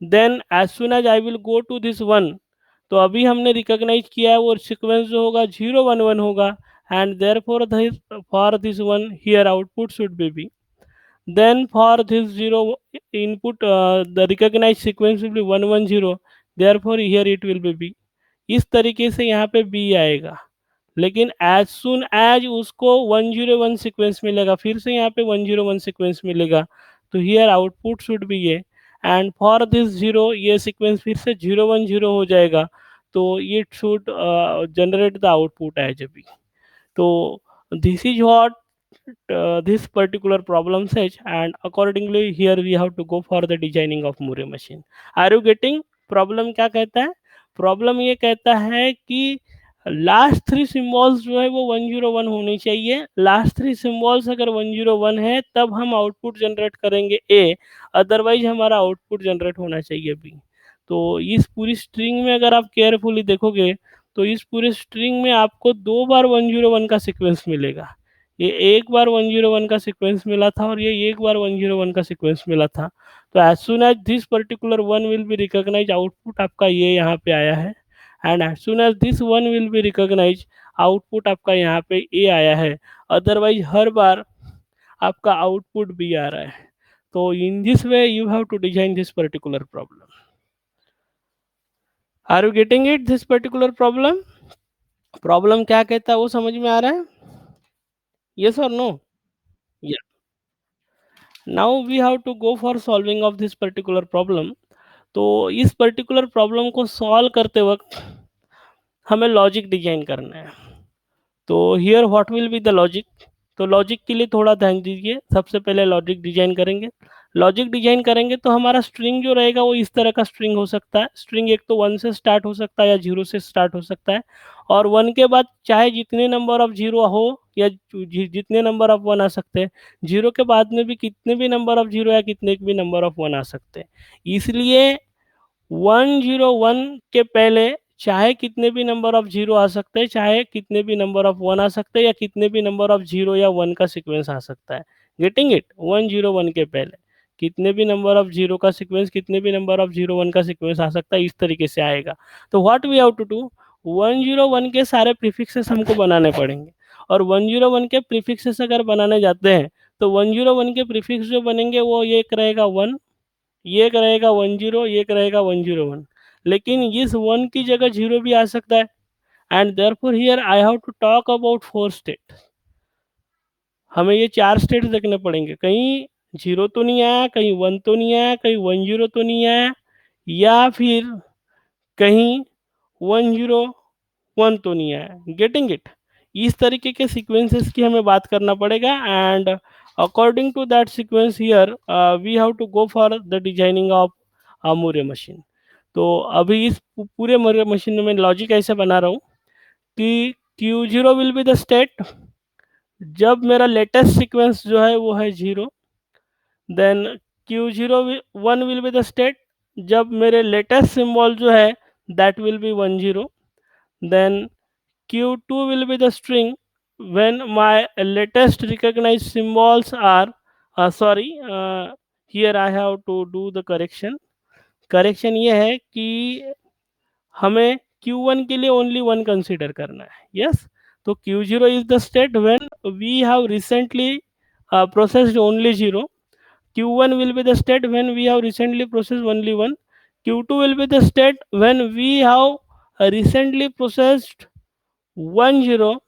Then as soon as I will go to this 1, तो अभी हमने रिकॉग्नाइज किया है वो सीक्वेंस जो होगा 011 होगा, and therefore this 1 here output should be B. Then for this 0 input, the recognized sequence will be 110, therefore here it will be B। इस तरीके से यहाँ पे B आएगा। लेकिन एज सुन एज उसको 101 सीक्वेंस मिलेगा, फिर से यहाँ पे 101 सीक्वेंस मिलेगा, तो हियर आउटपुट शुड बी ये, एंड फॉर दिस 0 ये सीक्वेंस फिर से 010 हो जाएगा, तो it should generate the output as A B. तो this is what this particular problem says, and accordingly here we have to go for the designing of Murray machine. Are you getting? Problem क्या कहता है? प्रॉब्लम ये कहता है कि लास्ट 3 सिम्बॉल्स जो है वो 101 होनी चाहिए। लास्ट 3 सिम्बॉल्स अगर 101 है तब हम आउटपुट जनरेट करेंगे ए, अदरवाइज हमारा आउटपुट जनरेट होना चाहिए बी। तो इस पूरी स्ट्रिंग में अगर आप केयरफुली देखोगे तो इस पूरे स्ट्रिंग में आपको 2 बार 101 का सीक्वेंस मिलेगा। ये एक बार 101 का सीक्वेंस मिला था और ये एक बार 101 का सीक्वेंस मिला था। तो as soon as this particular 1 will be recognise, output आपका ये यहाँ पे आया है, and as soon as this 1 will be recognise, output आपका यहाँ पे ए आया है। अदरवाइज हर बार आपका आउटपुट बी आ रहा है। तो in this way you have to design this particular problem. Are you getting it? This particular problem, problem क्या कहता है वो समझ में आ रहा है? यस और नो? या now we have to go for solving of this particular problem. तो इस पर्टिकुलर प्रॉब्लम को सॉल्व करते वक्त हमें लॉजिक डिजाइन करना है। तो here what will be the logic? तो लॉजिक के लिए थोड़ा ध्यान दीजिए। सबसे पहले लॉजिक डिजाइन करेंगे। लॉजिक डिजाइन करेंगे तो हमारा स्ट्रिंग जो रहेगा वो इस तरह का स्ट्रिंग हो सकता है। स्ट्रिंग एक तो 1 से स्टार्ट हो सकता है या 0 से स्टार्ट हो सकता है, और 1 के बाद चाहे जितने नंबर ऑफ 0 हो या जितने नंबर ऑफ 1 आ सकते हैं। 0 के बाद में भी कितने भी नंबर ऑफ 0 या कितने भी नंबर ऑफ 1 आ सकते हैं। इसलिए 101 के पहले चाहे कितने भी नंबर ऑफ 0 आ सकते हैं, चाहे कितने भी नंबर ऑफ 1 आ सकते हैं, या कितने भी नंबर ऑफ 0 या 1 का सीक्वेंस आ सकता है। Getting it? 101 के पहले कितने भी नंबर ऑफ 0 का सीक्वेंस, कितने भी नंबर ऑफ 01 का सीक्वेंस आ सकता है, इस तरीके से आएगा। तो what we have to do, 101 के सारे प्रीफिक्सेस हमको बनाने पड़ेंगे, और 101 के प्रीफिक्सेस अगर बनाने जाते हैं तो 101 के प्रीफिक्स जो बनेंगे वो ये एक रहेगा 1, ये एक रहेगा 10, ये एक रहेगा 101। लेकिन इस 1 की जगह 0 भी आ सकता है। And therefore here I have to talk about 4 state. हमें ये 4 स्टेट्स देखने पड़ेंगे, कहीं 0 तो नहीं आया, कहीं 1 तो नहीं आया, कहीं 1 0 तो नहीं आया, या फिर कहीं 1 0 1 तो नहीं आया। Getting it? इस तरीके के सीक्वेंसेस की हमें बात करना पड़ेगा, and according to that sequence here we have to go for the designing of a Moore machine. तो अभी इस पूरे मूरे मशीन में लॉजिक ऐसे बना रहा हूँ कि Q0 will be the state जब मेरा लेटेस्ट सीक्वेंस जो है वो है 0। Then Q01 will be the state जब मेरे लेटेस्ट सिंबल जो है that will be 10। Then Q2 will be the string when my latest recognized symbols are sorry, here I have to do the correction. Correction ये है कि हमें Q1 के लिए ओनली 1 कंसीडर करना है। यस, तो Q0 is the state when we have recently processed only 0. Q1 will be the state when we have recently processed only 1. Q2 will be the state when we have recently processed 1 0,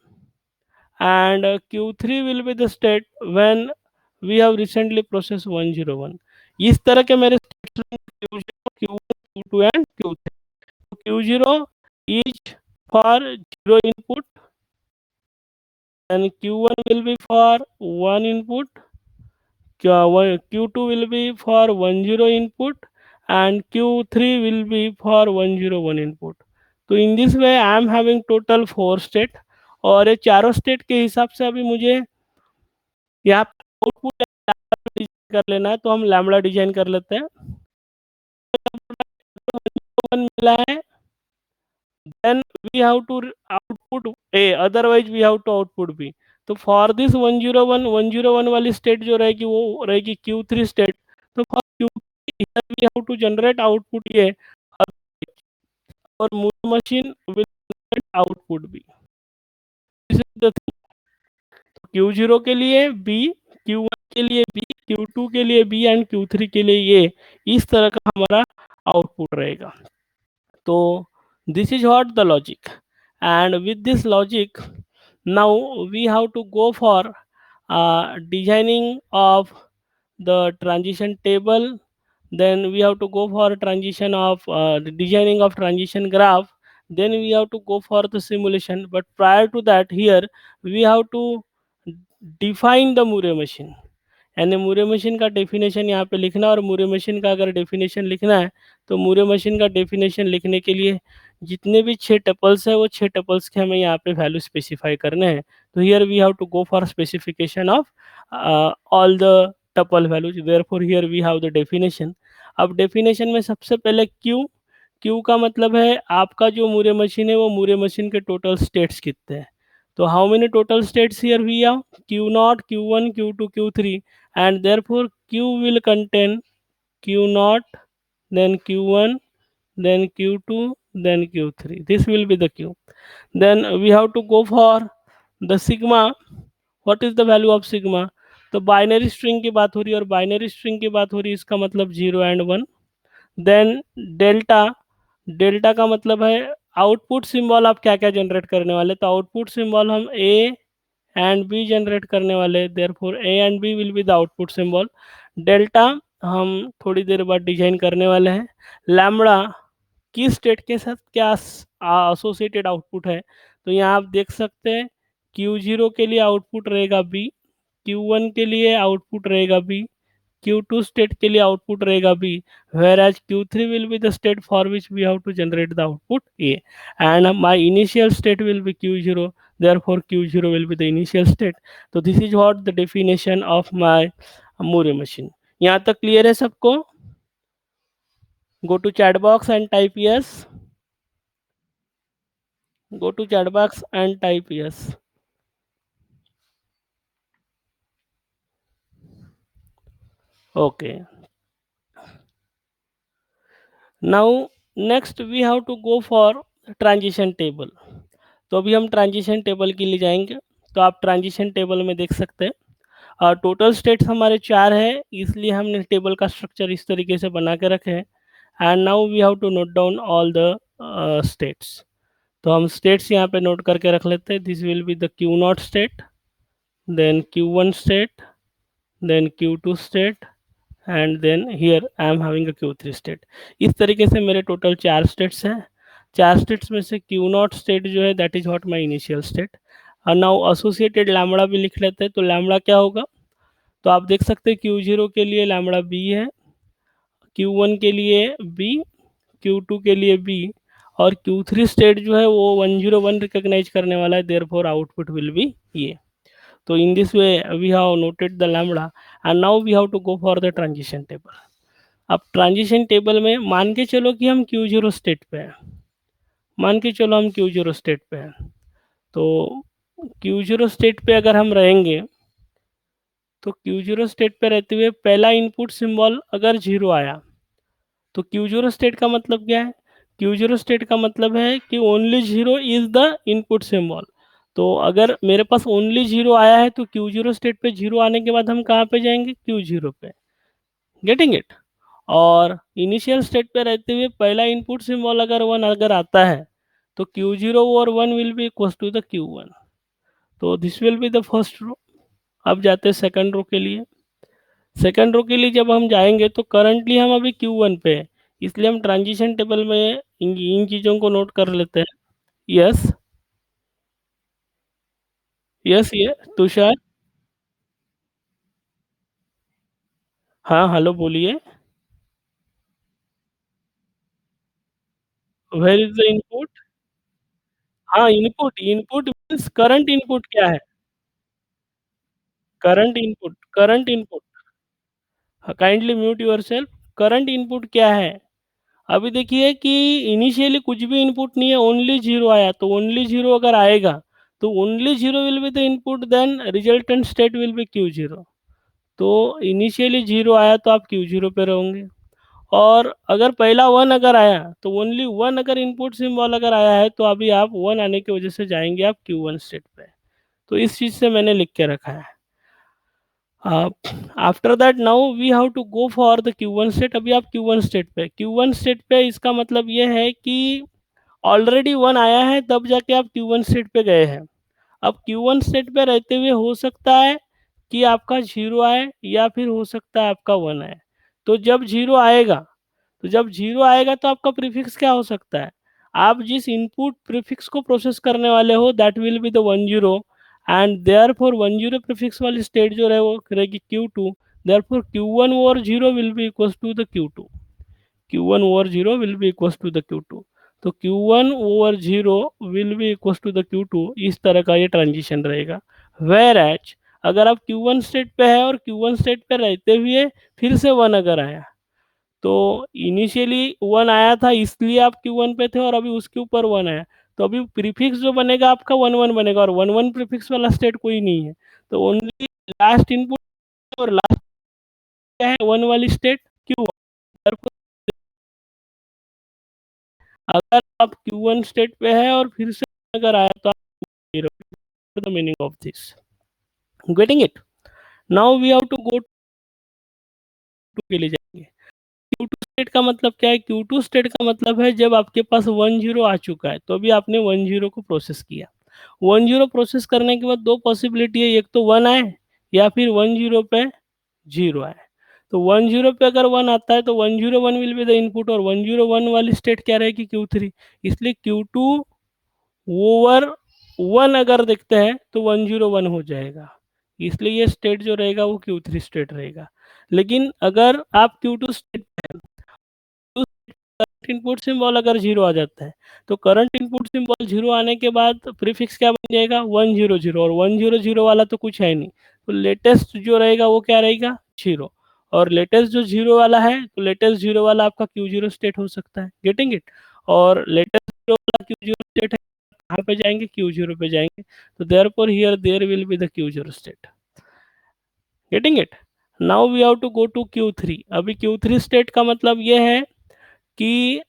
and Q3 will be the state when we have recently processed 101. इस तरह के मेरे Q0, Q1, Q2 and Q3. Q0 is for 0 input, and Q1 will be for 1 input, Q2 will be for 10 input, and Q3 will be for 101 input. तो in this way I am having total 4 state, और ये चारों स्टेट के हिसाब से अभी मुझे यहाँ आउटपुट कर लेना है, तो हम लैम्बडा डिजाइन कर लेते हैं। मिला है, then we have to output A, otherwise we have to output B. तो for this 101 वाली स्टेट जो रहेगी वो रहेगी Q3 स्टेट। तो for Q3 here we have to generate output A और machine will generate output B. This is the thing. Q0 के लिए B, Q1 के लिए B, Q2 के लिए B एंड Q3 के लिए ये इस तरह का हमारा आउटपुट रहेगा। तो this is what the logic, and with this logic now we have to go for designing of the transition table. Then we have to go for transition of the designing of transition graph. Then we have to go for the simulation, but prior to that here we have to define the Murray machine. यानी मूरे मशीन का डेफिनेशन यहाँ पे लिखना, और मूरे मशीन का अगर डेफिनेशन लिखना है तो मूरे मशीन का डेफिनेशन लिखने के लिए जितने भी 6 टपल्स है वो 6 टपल्स के हमें यहाँ पे वैल्यू स्पेसिफाई करने हैं। तो here we have to go for specification of all the tuple values, therefore here we have the definition. अब डेफिनेशन में सबसे पहले क्यू का मतलब है आपका जो मूरे मशीन है वो मूरे मशीन के टोटल स्टेट्स कितने हैं। तो how many total states here we have? Q0, Q1, Q2, Q3, and therefore Q will contain Q0, then Q1, then Q2, then Q3. This will be the Q. Then we have to go for the sigma. What is the value of sigma? तो बाइनरी स्ट्रिंग की बात हो रही है, और बाइनरी स्ट्रिंग की बात हो रही है, इसका मतलब 0 एंड 1. देन डेल्टा, डेल्टा का मतलब है आउटपुट सिंबल आप क्या क्या जनरेट करने वाले। तो आउटपुट सिंबल हम ए एंड बी जनरेट करने वाले, therefore A and B will be the output symbol. Delta हम थोड़ी देर बाद डिजाइन करने वाले हैं। लैम्बडा किस स्टेट के साथ क्या एसोसिएटेड आउटपुट है, तो यहाँ आप देख सकते हैं Q0 के लिए आउटपुट रहेगा बी, Q1 के लिए आउटपुट रहेगा बी, Q2 स्टेट के लिए आउटपुट रहेगा B, whereas Q3 will be the state for which we have to generate the output A, and my initial state will be Q0, therefore Q0 will be the initial state. So this is what the definition of my Murray machine. यहाँ तक क्लियर है सबको? Go to chat box and type yes. Go to chat box and type yes. Okay. Now next we have to go for transition table. तो अभी हम ट्रांजिशन टेबल के लिए जाएंगे। तो आप ट्रांजिशन टेबल में देख सकते हैं टोटल स्टेट्स हमारे 4 है, इसलिए हमने टेबल का स्ट्रक्चर इस तरीके से बना के रखे हैं। And now we have to note down all the states. तो हम स्टेट्स यहाँ पे नोट करके रख लेते हैं. This will be the Q naught state, then Q one state, then Q two state, and then here I am having a Q three state. इस तरीके से मेरे टोटल 4 स्टेट्स हैं. 4 स्टेट्स में से क्यू नॉट स्टेट जो है that is what my initial state. और नाउ एसोसिएटेड लैम्बडा भी लिख लेते हैं. तो लैम्बडा क्या होगा, तो आप देख सकते हैं क्यू जीरो के लिए लैम्बडा बी है, क्यू वन के लिए बी, क्यू टू के लिए बी, और क्यू थ्री स्टेट जो है वो 101 रिकॉग्नाइज करने वाला है. Therefore output will be ये. तो in this way we have noted the lambda and now we have to go for the transition table. अब ट्रांजिशन टेबल में मान के चलो कि हम क्यू जीरो स्टेट पे हैं. मान के चलो हम क्यू जीरो स्टेट पे हैं. तो क्यू जीरो स्टेट पे अगर हम रहेंगे तो क्यू जीरो स्टेट पे रहते हुए पहला इनपुट सिंबल अगर जीरो आया तो क्यू जीरो स्टेट का मतलब क्या है, क्यू जीरो स्टेट का मतलब है कि only zero is the input symbol. तो अगर मेरे पास ओनली जीरो आया है तो क्यू जीरो स्टेट पे जीरो आने के बाद हम कहाँ पे जाएंगे, क्यू जीरो पे. Getting it. और इनिशियल स्टेट पे रहते हुए पहला इनपुट सिंबल अगर वन अगर आता है तो क्यू जीरो और one will be equal to the Q one. तो this will be the first row. अब जाते हैं सेकंड रो के लिए. सेकंड रो के लिए जब हम जाएंगे तो करंटली हम अभी क्यू वन पे है, इसलिए हम ट्रांजिशन टेबल में इन चीज़ों को नोट कर लेते हैं. यस. यस ये तुषार. हाँ हेलो बोलिए. Where is the input. हाँ input, input means current input क्या है, current input, current input. Kindly mute yourself. Current input क्या है, अभी देखिए कि इनिशियली कुछ भी इनपुट नहीं है, ओनली जीरो आया. तो ओनली जीरो अगर आएगा तो only zero will be the input, then resultant state will be Q zero. तो इनिशियली जीरो आया तो आप क्यू जीरो पे रहोगे. और अगर पहला वन अगर आया तो ओनली वन अगर इनपुट सिंबल अगर आया है तो अभी आप वन आने की वजह से जाएंगे आप क्यू वन स्टेट पे. तो इस चीज़ से मैंने लिख के रखा है. After that now we have to go for the Q one state. अभी आप क्यू वन स्टेट पे, क्यू वन स्टेट पे इसका मतलब ये है कि ऑलरेडी वन आया है तब जाके आप क्यू वन स्टेट पे गए हैं. अब क्यू वन स्टेट पे रहते हुए हो सकता है कि आपका जीरो आए या फिर हो सकता है आपका वन आए. तो जब जीरो आएगा, तो जब जीरो आएगा तो आपका प्रीफिक्स क्या हो सकता है, आप जिस इनपुट प्रीफिक्स को प्रोसेस करने वाले हो that will be the one zero. And therefore one zero prefix वाली स्टेट जो रहे वो रहेगी Q two. Therefore Q one over zero will be equal to the Q two. Q one over zero will be equal to the Q two. तो Q one over zero will be equal to the Q two. इस तरह का ये ट्रांजिशन रहेगा. वेयर एच अगर आप क्यू वन स्टेट पे है और क्यू वन स्टेट पे रहते हुए फिर से वन अगर आया तो इनिशियली वन आया था इसलिए आप क्यू वन पे थे और अभी उसके ऊपर वन आया तो अभी प्रीफिक्स जो बनेगा आपका वन वन बनेगा और वन वन प्रीफिक्स वाला स्टेट कोई नहीं है. तो ओनली लास्ट इनपुट और लास्ट क्या है वन वाली स्टेट क्यू. अगर आप क्यू वन स्टेट पे है और फिर से अगर आया तो आप the meaning of this. Getting it. Now we have to go to के लिए जाएंगे. क्यू टू स्टेट का मतलब क्या है, क्यू टू स्टेट का मतलब है जब आपके पास वन जीरो आ चुका है तो अभी आपने वन जीरो को प्रोसेस किया. वन जीरो प्रोसेस करने के बाद दो पॉसिबिलिटी है, एक तो वन आए या फिर वन जीरो पे जीरो आए. तो वन जीरो पे अगर वन आता है तो one zero one will be the input और वन जीरो वन वाली स्टेट क्या रहेगी क्यू थ्री. इसलिए क्यू टू ओवर वन अगर देखते हैं तो वन जीरो वन हो जाएगा. इसलिए ये स्टेट जो रहेगा वो क्यू थ्री स्टेट रहेगा. लेकिन अगर आप Q two state current input symbol अगर जीरो आ जाता है तो करंट इनपुट सिंबल जीरो आने के बाद प्रीफिक्स क्या बन जाएगा वन जीरो जीरो. और वन जीरो जीरो वाला तो कुछ है नहीं तो लेटेस्ट जो रहेगा वो क्या रहेगा जीरो. और लेटेस्ट जो जीरो वाला है तो लेटेस्ट जीरो वाला आपका क्यू जीरो स्टेट हो सकता है. Getting it. और लेटेस्ट जीरो वाला क्यू जीरो स्टेट है कहाँ पे जाएंगे क्यू जीरो पे जाएंगे. तो therefore here there will be the Q zero state. Getting it. Now we have to go to Q three. अभी क्यू थ्री स्टेट का मतलब ये है कि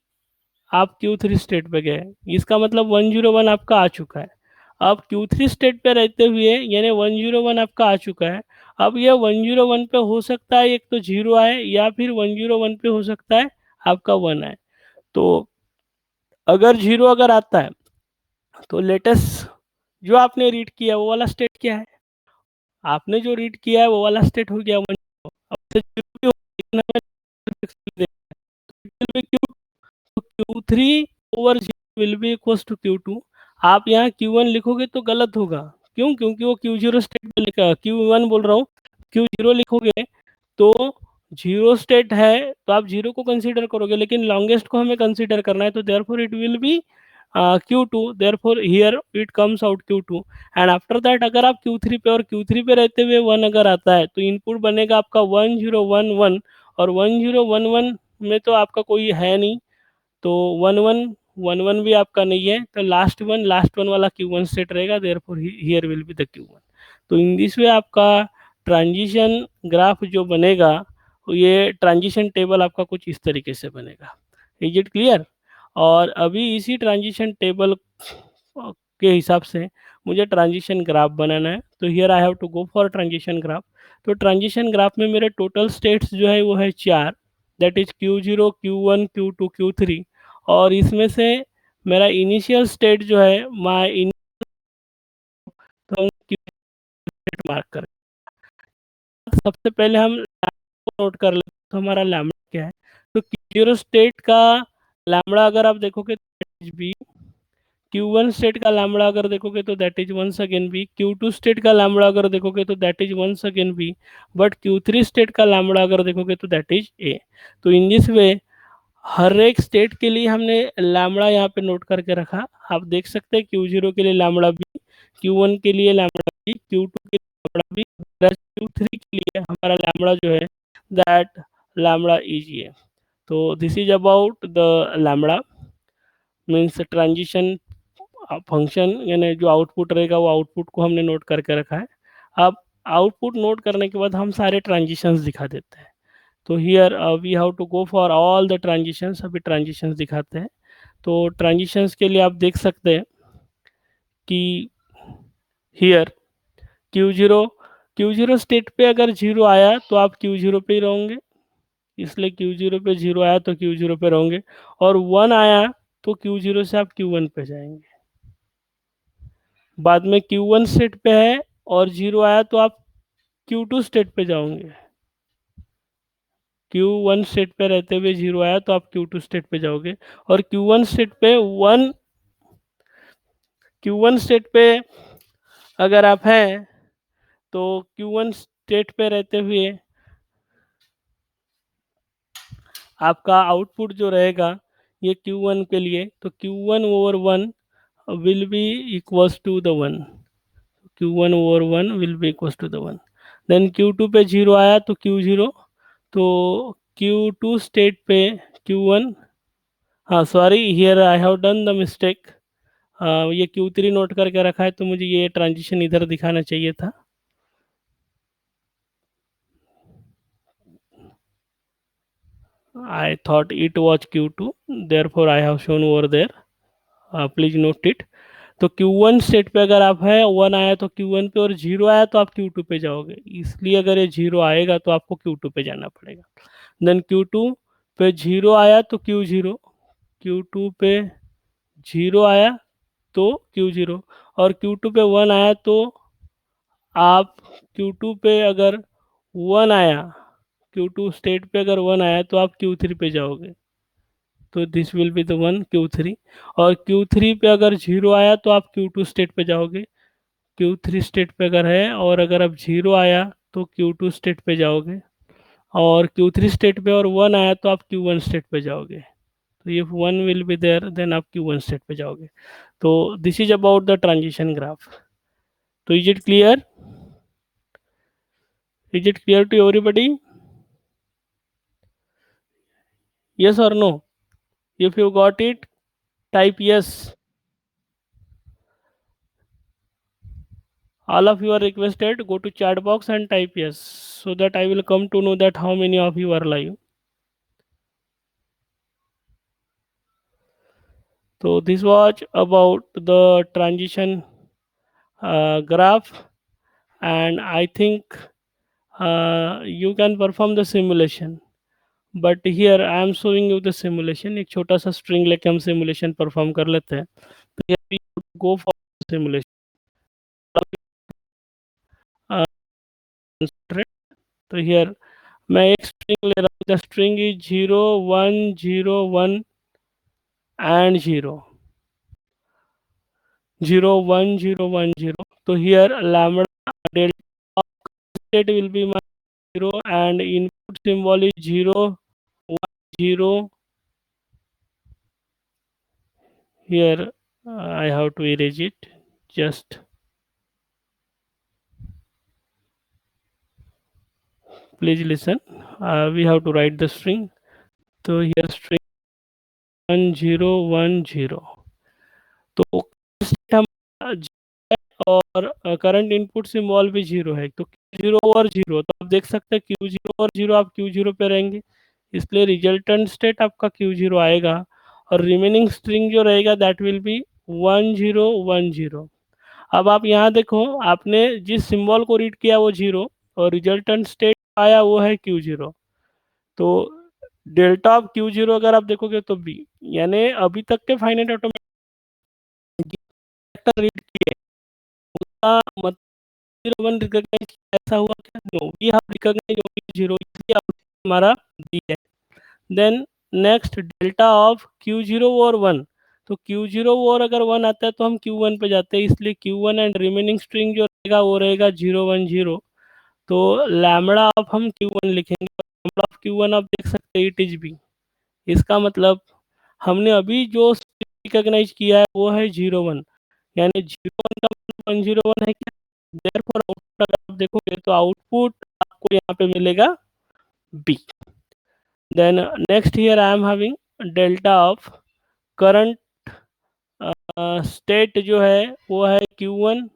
आप क्यू थ्री स्टेट पे गए, इसका मतलब वन जीरो वन आपका आ चुका है. अब क्यू थ्री स्टेट पे रहते हुए यानी वन जीरो वन आपका आ चुका है. अब ये वन जीरो वन पे हो सकता है एक तो जीरो आए या फिर वन जीरो वन पे हो सकता है आपका 1 है। तो अगर 0 अगर आता है तो लेटेस्ट जो आपने रीड किया वो वाला स्टेट क्या है? आपने जो रीड किया है वो वाला स्टेट हो गया 1। अब से 0 भी हो, लेकिन हमें Q3 over will be equals to Q2। आप यहाँ Q1 लिखोगे तो गलत होगा। क्यों? क्योंकि वो Q0 स्टेट में लिखा, Q1 बोल रहा हूँ, Q0 लिखोगे तो जीरो स्टेट है तो आप जीरो को कंसीडर करोगे, लेकिन लॉन्गेस्ट को हमें कंसीडर करना है, तो therefore it will be Q2, therefore here it comes out Q2। And after that अगर आप Q3 पे और Q3 पे रहते हुए 1 अगर आता है तो इनपुट बनेगा आपका 1011, और 1011 में तो आपका कोई है नहीं, तो 1111 भी आपका नहीं है, तो लास्ट वन वाला Q1 सेट रहेगा, therefore here will be the Q1। तो इन दिस वे आपका ट्रांजिशन ग्राफ जो बनेगा, ये ट्रांजिशन टेबल आपका कुछ इस तरीके से बनेगा। Is it clear? और अभी इसी ट्रांजिशन टेबल के हिसाब से मुझे ट्रांजिशन ग्राफ बनाना है, तो here I have to go for transition graph. तो ट्रांजिशन ग्राफ में मेरे टोटल स्टेट्स जो है वो है 4, that is Q0, Q1, Q2, Q3। और इसमें से मेरा इनिशियल स्टेट जो है माई इन, तो हम Q स्टेट मार्क करें। सबसे पहले हम नोट कर लेते हैं, तो हमारा लैम्बडा क्या है? तो Q0 स्टेट का लैम्बडा अगर आप देखोगे तो बी, Q1 स्टेट का लैम्बडा अगर देखोगे तो that is once again B, Q2 state का लैम्बडा अगर देखोगे तो that is once again B, but Q3 state का लैम्बडा अगर देखोगे तो दैट इज ए। तो इन दिस वे हर एक स्टेट के लिए हमने लैम्बडा यहाँ पे नोट करके रखा। आप देख सकते हैं Q0 के लिए लैम्बडा बी, Q1 के लिए लैम्बडा बी, Q2 के लिए लैम्बडा बी, Q3 के लिए हमारा लैम्बडा जो है दैट लैम्बडा इज ये। तो this is about the lambda, means transition function, यानी जो आउटपुट रहेगा वो आउटपुट को हमने नोट करके रखा है। अब आउटपुट नोट करने के बाद हम सारे ट्रांजिशंस दिखा देते हैं। तो here we have to go for all the transitions. अभी ट्रांजिशंस दिखाते हैं। तो ट्रांजिशंस के लिए आप देख सकते हैं कि हियर Q0, Q0 स्टेट पे अगर जीरो आया तो आप Q0 पे ही रहोगे, इसलिए Q0 पे जीरो आया तो Q0 पे रहोगे, और 1 आया तो Q0 से आप Q1 पे जाएंगे। बाद में Q1 स्टेट पे है और जीरो आया तो आप Q2 स्टेट पे जाओगे। Q1 स्टेट पे रहते हुए जीरो आया तो आप Q2 स्टेट पे जाओगे, और Q1 स्टेट पे Q1 स्टेट पे अगर आप हैं तो Q1 स्टेट पे रहते हुए आपका आउटपुट जो रहेगा ये Q1 के लिए, तो Q1 over 1 will be equals to the 1, Q1 over 1 will be equals to the 1। Then Q2 पे जीरो आया तो Q0, तो Q2 स्टेट पे Q1, हाँ sorry here I have done the mistake, ये Q3 नोट करके रखा है तो मुझे ये ट्रांजिशन इधर दिखाना चाहिए था। I thought it was Q2, therefore I have shown over there, please note it. तो Q1 स्टेट पे अगर आप है 1 आया तो Q1 पे, और जीरो आया तो आप Q2 पे जाओगे, इसलिए अगर ये जीरो आएगा तो आपको Q2 पे जाना पड़ेगा। देन Q2 पे जीरो आया तो Q0, Q2 पे जीरो आया तो Q0, और Q2 पे 1 आया तो आप Q2 पे अगर 1 आया, Q2 स्टेट पे अगर 1 आया तो आप Q3 पे जाओगे, तो this will be the 1 Q3। और Q3 पे अगर जीरो आया तो आप Q2 स्टेट पे जाओगे, Q3 स्टेट पे अगर है और अगर अब जीरो आया तो Q2 स्टेट पे जाओगे, और Q3 स्टेट पे और 1 आया तो आप Q1 स्टेट पे जाओगे, तो ये 1 विल बी देयर, देन आप Q1 स्टेट पे जाओगे। तो this is about the transition graph. तो is it clear? Is it clear to everybody? Yes or no? If you got it, type yes. All of you are requested, go to chat box and type yes, so that I will come to know that how many of you are live. So this was about the transition graph, and I think you can perform the simulation. But here I am showing you the simulation. एक छोटा सा स्ट्रिंग लेके हम सिमुलेशन परफॉर्म कर लेते हैं. तो here we go for simulation. तो हियर मैं एक स्ट्रिंग ले रहा हूँ. The string is 0 1 0 1 and 0 0 1 0 1 0. So here lambda delta of state will be my 0 and input symbol is 0 1 0. Here I have to erase it. Just please listen. We have to write the string. So here string 1 0 1 0. तो हम और करंट इनपुट सिंबल भी जीरो है. तो जीरो और जीरो, तो आप देख सकते हैं क्यू जीरो और जीरो, आप क्यू जीरो पे रहेंगे, इसलिए रिजल्टेंट स्टेट आपका क्यू जीरो आएगा. और रिमेनिंग स्ट्रिंग जो रहेगा दैट विल बी 1 0 1 0. अब आप यहाँ देखो, आपने जिस सिंबल को रीड किया वो जीरो, और रिजल्टेंट स्टेट आया वो है क्यू जीरो. तो डेल्टा ऑफ क्यू जीरो अगर आप देखोगे तो बी, यानी अभी तक के फाइनाइट ऑटोमेटिक रीड किए उसका मतलब 0 1 रिकॉग्नाइज ऐसा हुआ क्या? No, we have recognise only zero, इसलिए आउटपुट हमारा दी है. Then next delta of Q zero और वन. तो क्यू जीरो और अगर वन आता है तो हम क्यू वन पे जाते हैं, इसलिए Q one and remaining string जो रहेगा वो रहेगा 0 1 0. तो लैम्बडा ऑफ हम क्यू वन लिखेंगे. लैम्बडा ऑफ क्यू वन आप देख सकते हैं इट इज बी. इसका मतलब हमने अभी जो रिकॉग्नाइज किया है वो है 0 1, यानी 0 1 का मतलब 1 0 1 है क्या? देयरफॉर आउटपुट अगर आप देखोगे तो आउटपुट आपको यहाँ पे मिलेगा B. Then next here I am having delta of current state जो है वो है Q1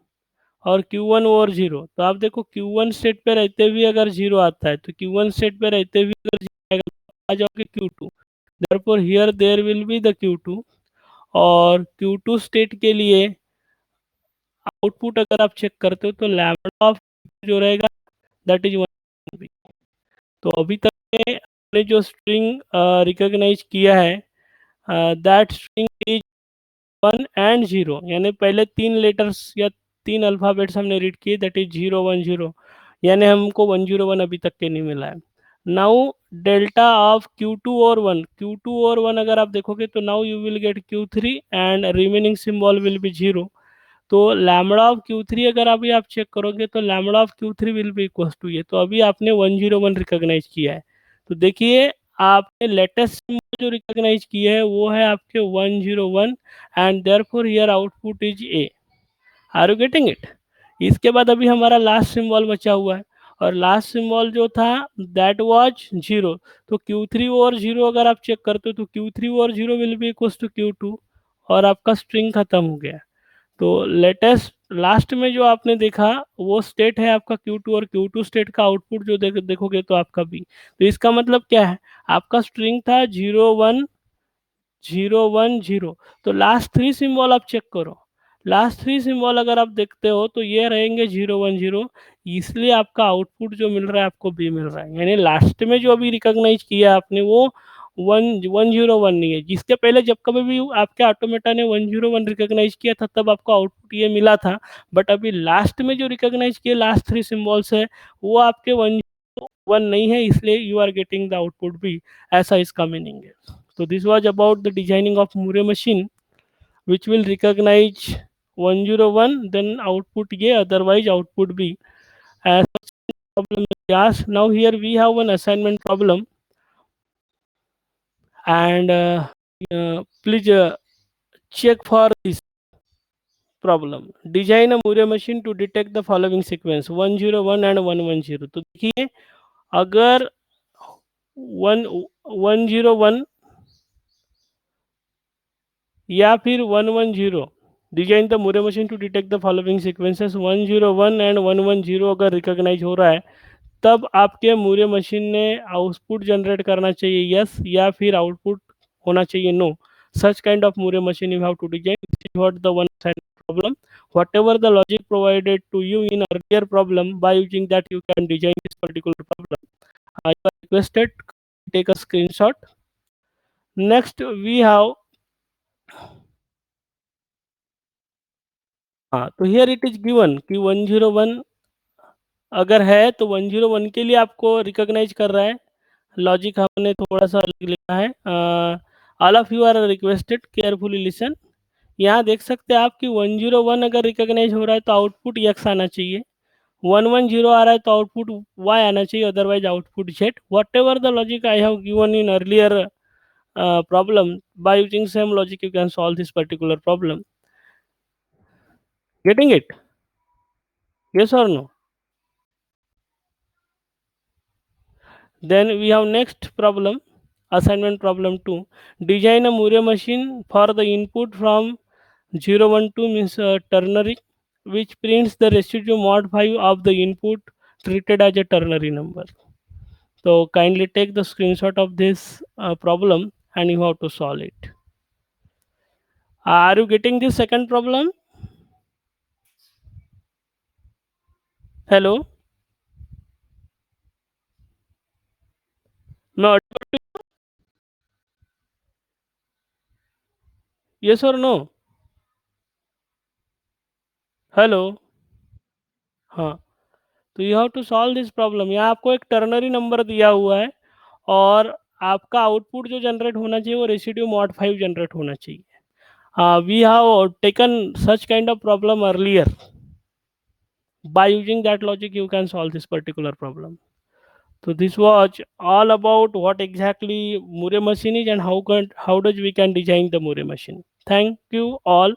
और Q1 और जीरो. तो आप देखो Q1 स्टेट पे रहते हुए अगर जीरो आता है, तो Q1 स्टेट पे रहते हुए अगर जीरो आएगा तो आ जाओगे Q2. Therefore here there will be the Q2. और Q2 स्टेट के लिए आउटपुट अगर आप चेक करते हो तो लैम्बडा ऑफ जो रहेगा दैट इज 1. तो अभी तक के हमने जो स्ट्रिंग रिकॉग्नाइज किया है दैट स्ट्रिंग इज 1 and 0, यानी पहले तीन लेटर्स या तीन अल्फ़ाबेट्स हमने रीड किए दैट इज 0 1 0, यानी हमको 1 0 1 अभी तक के नहीं मिला है. Now delta of Q two और वन अगर आप देखोगे तो now you will get Q3 and remaining symbol will be zero. तो लैम्बडा ऑफ Q3 अगर अभी आप चेक करोगे तो lambda of Q3 will be equal to ये. तो अभी आपने 1 0 1 रिकॉग्नाइज किया है. तो देखिए आपने लेटेस्ट सिंबल जो रिकॉग्नाइज किया है वो है आपके 1 0 1 and therefore here output is A. Are you getting it? इसके बाद अभी हमारा लास्ट सिंबल बचा हुआ है, और लास्ट सिंबल जो था दैट वाज जीरो. तो Q3 और जीरो अगर आप चेक करते हो तो Q3 और zero will be equal to Q2, और आपका स्ट्रिंग खत्म हो गया. तो लेटेस्ट लास्ट में जो आपने देखा वो स्टेट है आपका Q2, और Q2 स्टेट का आउटपुट जो देखोगे तो आपका बी. तो इसका मतलब क्या है? आपका स्ट्रिंग था 0 1 0 1 0. तो लास्ट थ्री सिंबल आप चेक करो. लास्ट थ्री सिंबल अगर आप देखते हो तो ये रहेंगे 0 1 0, इसलिए आपका आउटपुट जो मिल रहा है आपको बी मिल रहा है. यानी लास्ट में जो अभी रिकॉग्नाइज किया आपने वो 1 1 0 1 नहीं है. जिसके पहले जब कभी भी आपके ऑटोमेटा ने 1 0 1 रिकॉग्नाइज किया था तब आपको आउटपुट ये मिला था. बट अभी लास्ट में जो रिकॉग्नाइज किए लास्ट थ्री सिंबल्स है वो आपके 1 1 नहीं है, इसलिए you are getting the output B. ऐसा इसका मीनिंग है. So this was about the designing of Moore machine, which will recognize 1 0 1, then output A, otherwise output B. As problem is asked, now here we have one assignment problem, and please check for this problem. Design a Moore machine to detect the following sequence 1 0 1 and 1 1 0. तो देखिए अगर 1 1 0 1 या फिर 1 1 0, design the Moore machine to detect the following sequences 1 0 1 and 1 1 0 अगर रिकॉग्नाइज हो रहा है तब आपके मूरे मशीन ने आउटपुट जनरेट करना चाहिए यस, या फिर आउटपुट होना चाहिए no. Such kind of Moore machine you have to design. This is what the one side problem. whatever the logic provided to you in earlier problem, by using that you can design this particular problem. You are requested take a screenshot. Next we have हाँ, तो here it is given कि 101 अगर है तो 101 के लिए आपको रिकॉग्नाइज कर रहा है। लॉजिक हमने थोड़ा सा अलग लिखा है। All of you are requested carefully listen. यहाँ देख सकते हैं आप कि 101 अगर रिकॉग्नाइज हो रहा है तो आउटपुट यक्स आना चाहिए, 110 आ रहा है तो आउटपुट वाई आना चाहिए, otherwise output Z. What ever the logic I have given in earlier problem, by using same logic you can solve this particular problem. Getting it? Yes or no? Then we have next problem, assignment problem 2. Design a Moore machine for the input from 012 means ternary, which prints the residue mod 5 of the input treated as a ternary number. So kindly take the screenshot of this problem and you have to solve it. Are you getting this second problem? Hello? No. Yes or no? Hello? हाँ, तो you have to solve this problem. यहाँ आपको एक टर्नरी नंबर दिया हुआ है और आपका आउटपुट जो जनरेट होना चाहिए वो रेसिड्यू मॉड 5 जनरेट होना चाहिए। We have taken such kind of problem earlier. By using that logic you can solve this particular problem. So this was all about what exactly Moore machine is and how does we can design the Moore machine. Thank you all.